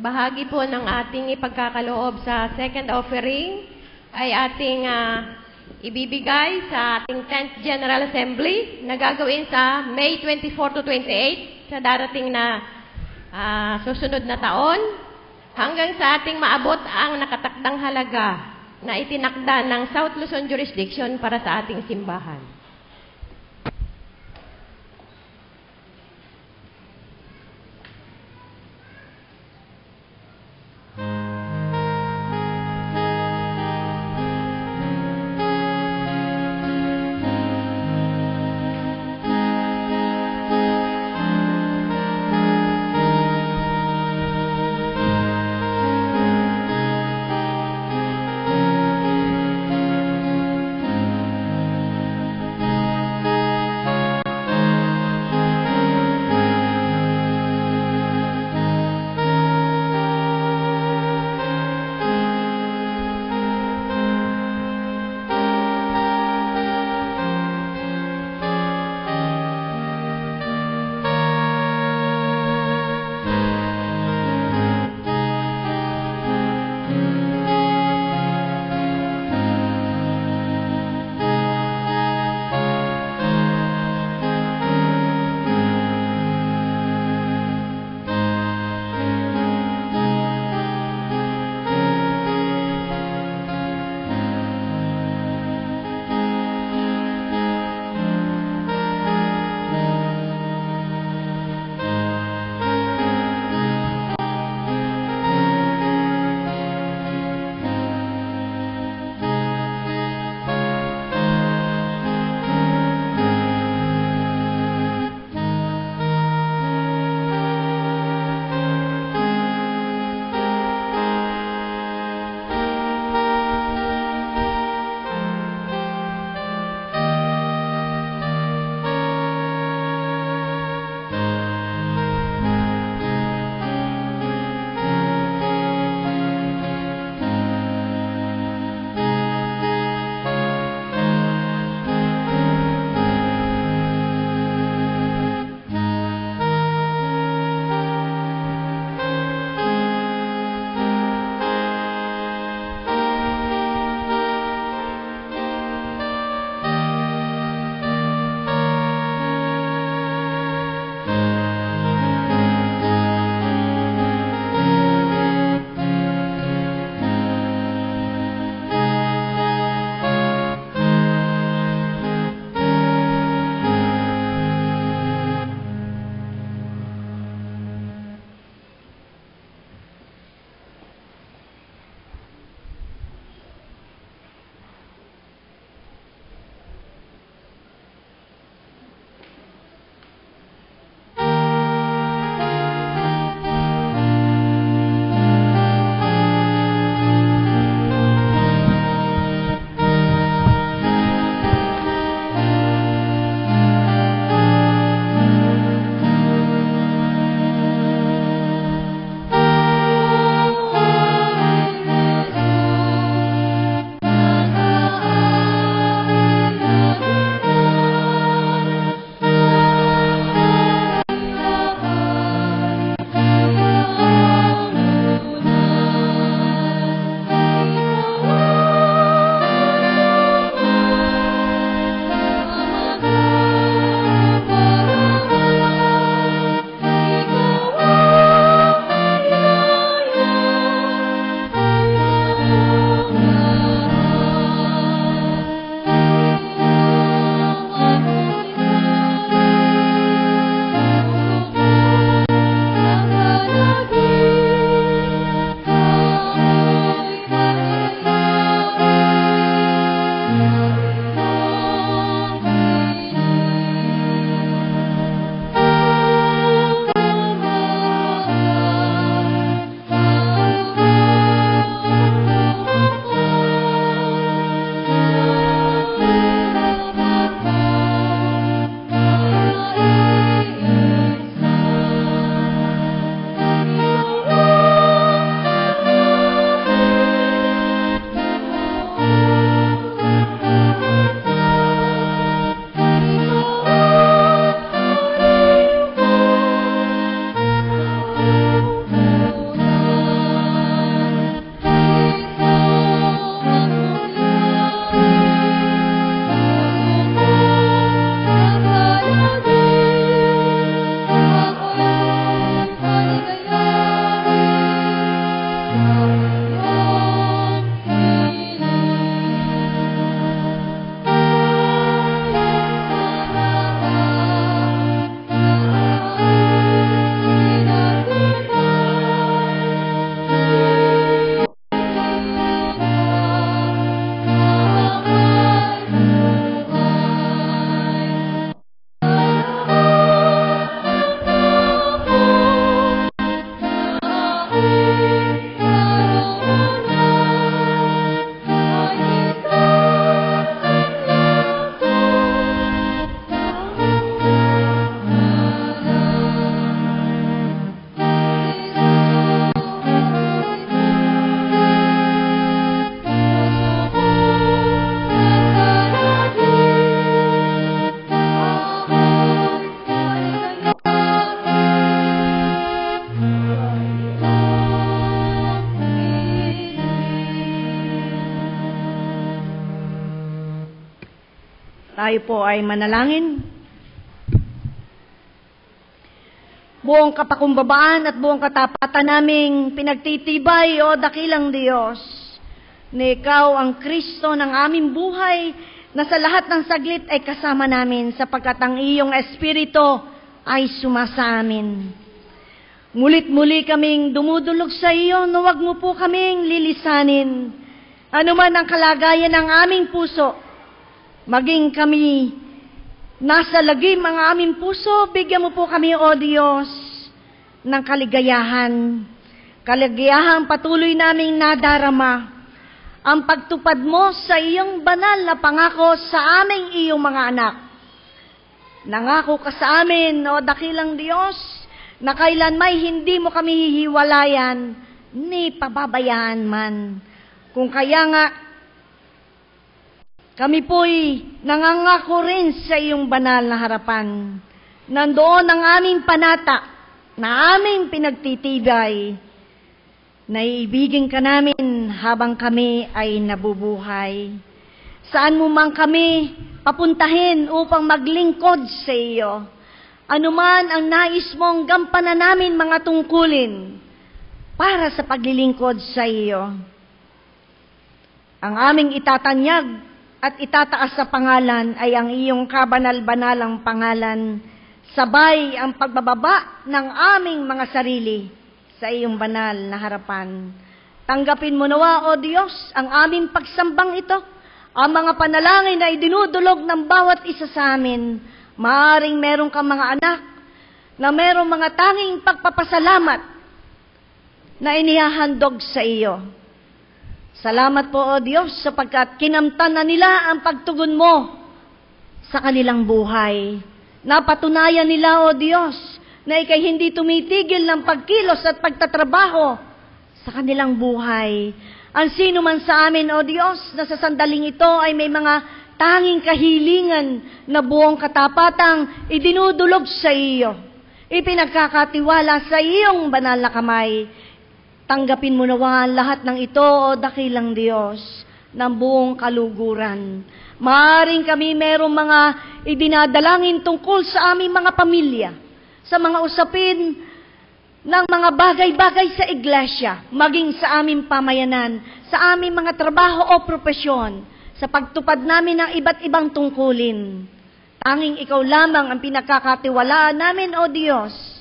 Bahagi po ng ating ipagkakaloob sa second offering ay ating ibibigay sa ating 10th General Assembly na gagawin sa May 24 to 28 sa darating na susunod na taon hanggang sa ating maabot ang nakatakdang halaga na itinakda ng South Luzon Jurisdiction para sa ating simbahan. Tayo po ay manalangin. Buong kapakumbabaan at buong katapatan naming pinagtitibay, O dakilang Diyos, na Ikaw ang Kristo ng aming buhay, na sa lahat ng saglit ay kasama namin sapagkat ang iyong Espiritu ay sumasa amin. Mulit-muli kaming dumudulog sa iyo, na huwag mo po kaming lilisanin. Ano man ang kalagayan ng aming puso, maging kami nasa lagim ang aming puso, bigyan mo po kami, O Diyos, ng kaligayahan. Kaligayahan patuloy naming nadarama ang pagtupad mo sa iyong banal na pangako sa aming iyong mga anak. Nangako ka sa amin, O dakilang Diyos, na kailanmay hindi mo kami hihiwalayan, ni pababayaan man. Kung kaya nga, kami po'y nangangako rin sa iyong banal na harapan. Nandoon ang aming panata na aming pinagtitibay. Naiibigin ka namin habang kami ay nabubuhay. Saan mo man kami papuntahin upang maglingkod sa iyo. Anuman ang nais mong gampanan namin mga tungkulin para sa paglilingkod sa iyo. Ang aming itatanyag at itataas sa pangalan ay ang iyong kabanal-banalang pangalan, sabay ang pagbababa ng aming mga sarili sa iyong banal na harapan. Tanggapin mo nawa, O Diyos, ang aming pagsambang ito, ang mga panalangin na idinudulog ng bawat isa sa amin. Maaring meron kang mga anak na merong mga tanging pagpapasalamat na inihahandog sa iyo. Salamat po, O Diyos, sapagkat kinamtan na nila ang pagtugon mo sa kanilang buhay. Napatunayan nila, O Diyos, na ikay hindi tumitigil ng pagkilos at pagtatrabaho sa kanilang buhay. Ang sino man sa amin, O Diyos, na sa sandaling ito ay may mga tanging kahilingan na buong katapatang idinudulog sa iyo. Ipinagkakatiwala sa iyong banal na kamay. Tanggapin mo nawa lahat ng ito, O dakilang Diyos, ng buong kaluguran. Maaring kami merong mga idinadalangin tungkol sa aming mga pamilya, sa mga usapin ng mga bagay-bagay sa iglesia, maging sa aming pamayanan, sa aming mga trabaho o propesyon, sa pagtupad namin ng iba't ibang tungkulin. Tanging ikaw lamang ang pinagkakatiwalaan namin, O Diyos,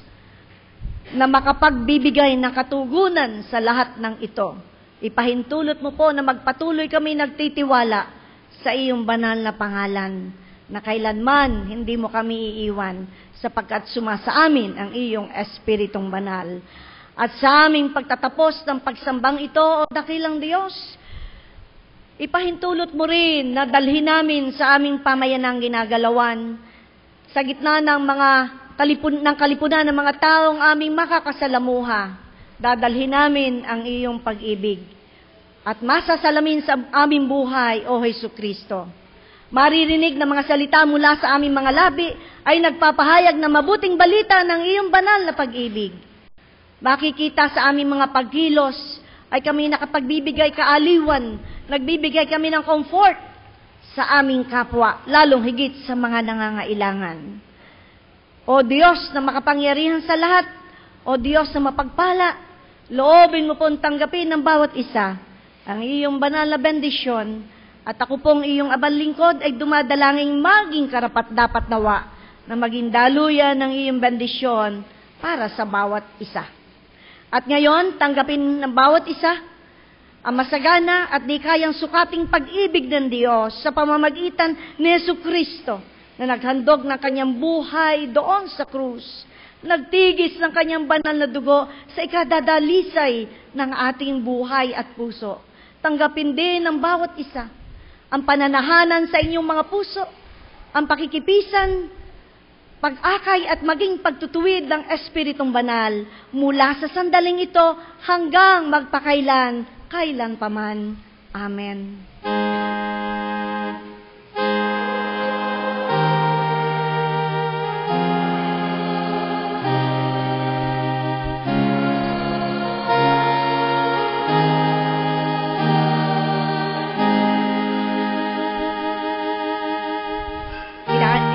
na makapagbibigay ng katugunan sa lahat ng ito. Ipahintulot mo po na magpatuloy kami nagtitiwala sa iyong banal na pangalan, na kailanman hindi mo kami iiwan, sapagkat sumasa amin ang iyong Espiritong banal. At sa aming pagtatapos ng pagsambang ito, O dakilang Diyos, ipahintulot mo rin na dalhin namin sa aming pamayanang ginagalawan, sa gitna ng mga kalipunan ng mga taong aming makakasalamuha, dadalhin namin ang iyong pag-ibig at masasalamin sa aming buhay, O Jesucristo. Maririnig na mga salita mula sa aming mga labi ay nagpapahayag na mabuting balita ng iyong banal na pag-ibig. Makikita sa aming mga pagkilos ay kami nakapagbibigay kaaliwan, nagbibigay kami ng comfort sa aming kapwa, lalong higit sa mga nangangailangan. O Diyos na makapangyarihan sa lahat, O Diyos na mapagpala, loobin mo pong tanggapin ng bawat isa ang iyong banal na bendisyon, at ako pong iyong abal lingkod ay dumadalangin maging karapat-dapat nawa na maging daluyan ng iyong bendisyon para sa bawat isa. At ngayon, tanggapin ng bawat isa ang masagana at di kayang sukating pag-ibig ng Diyos sa pamamagitan ni Jesucristo, na naghandog ng kanyang buhay doon sa krus, nagtigis ng kanyang banal na dugo sa ikadadalisay ng ating buhay at puso. Tanggapin din ng bawat isa ang pananahanan sa inyong mga puso, ang pakikipisan, pag-akay at maging pagtutuwid ng Espiritong Banal mula sa sandaling ito hanggang magpakailan, kailan paman. Amen.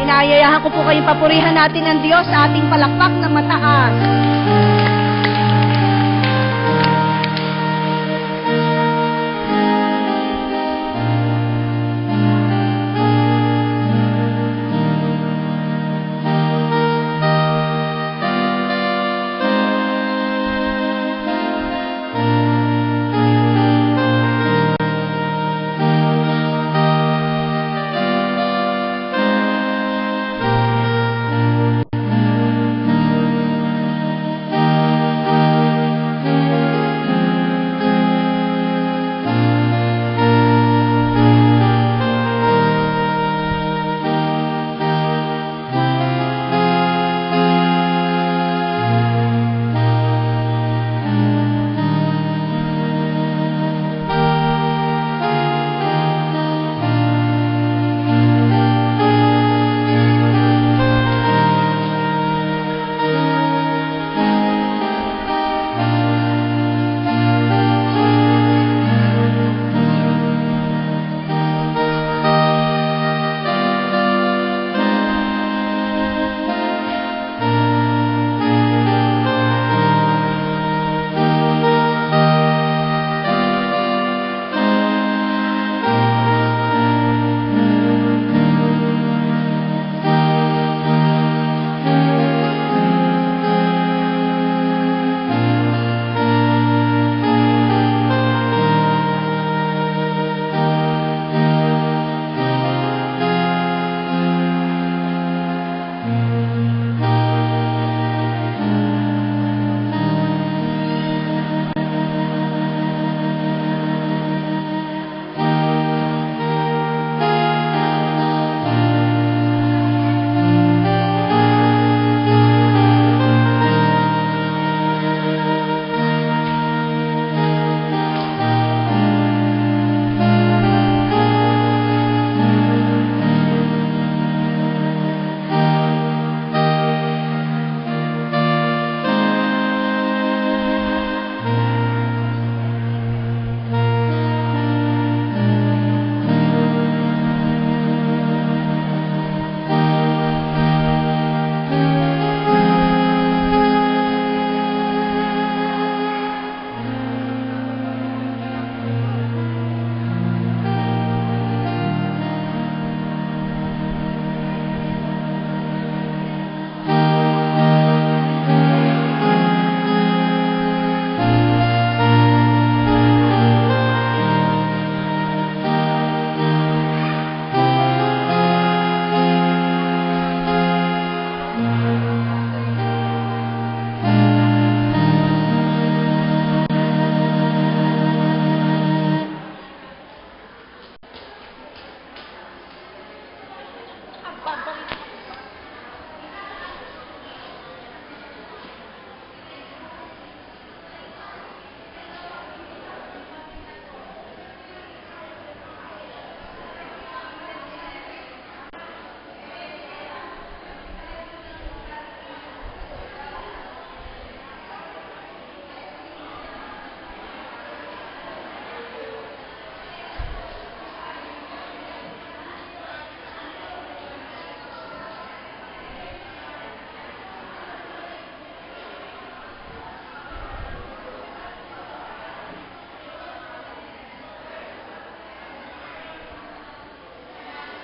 Inayayahan ko po kayong papurihan natin ng Diyos sa ating palakpak na mataas.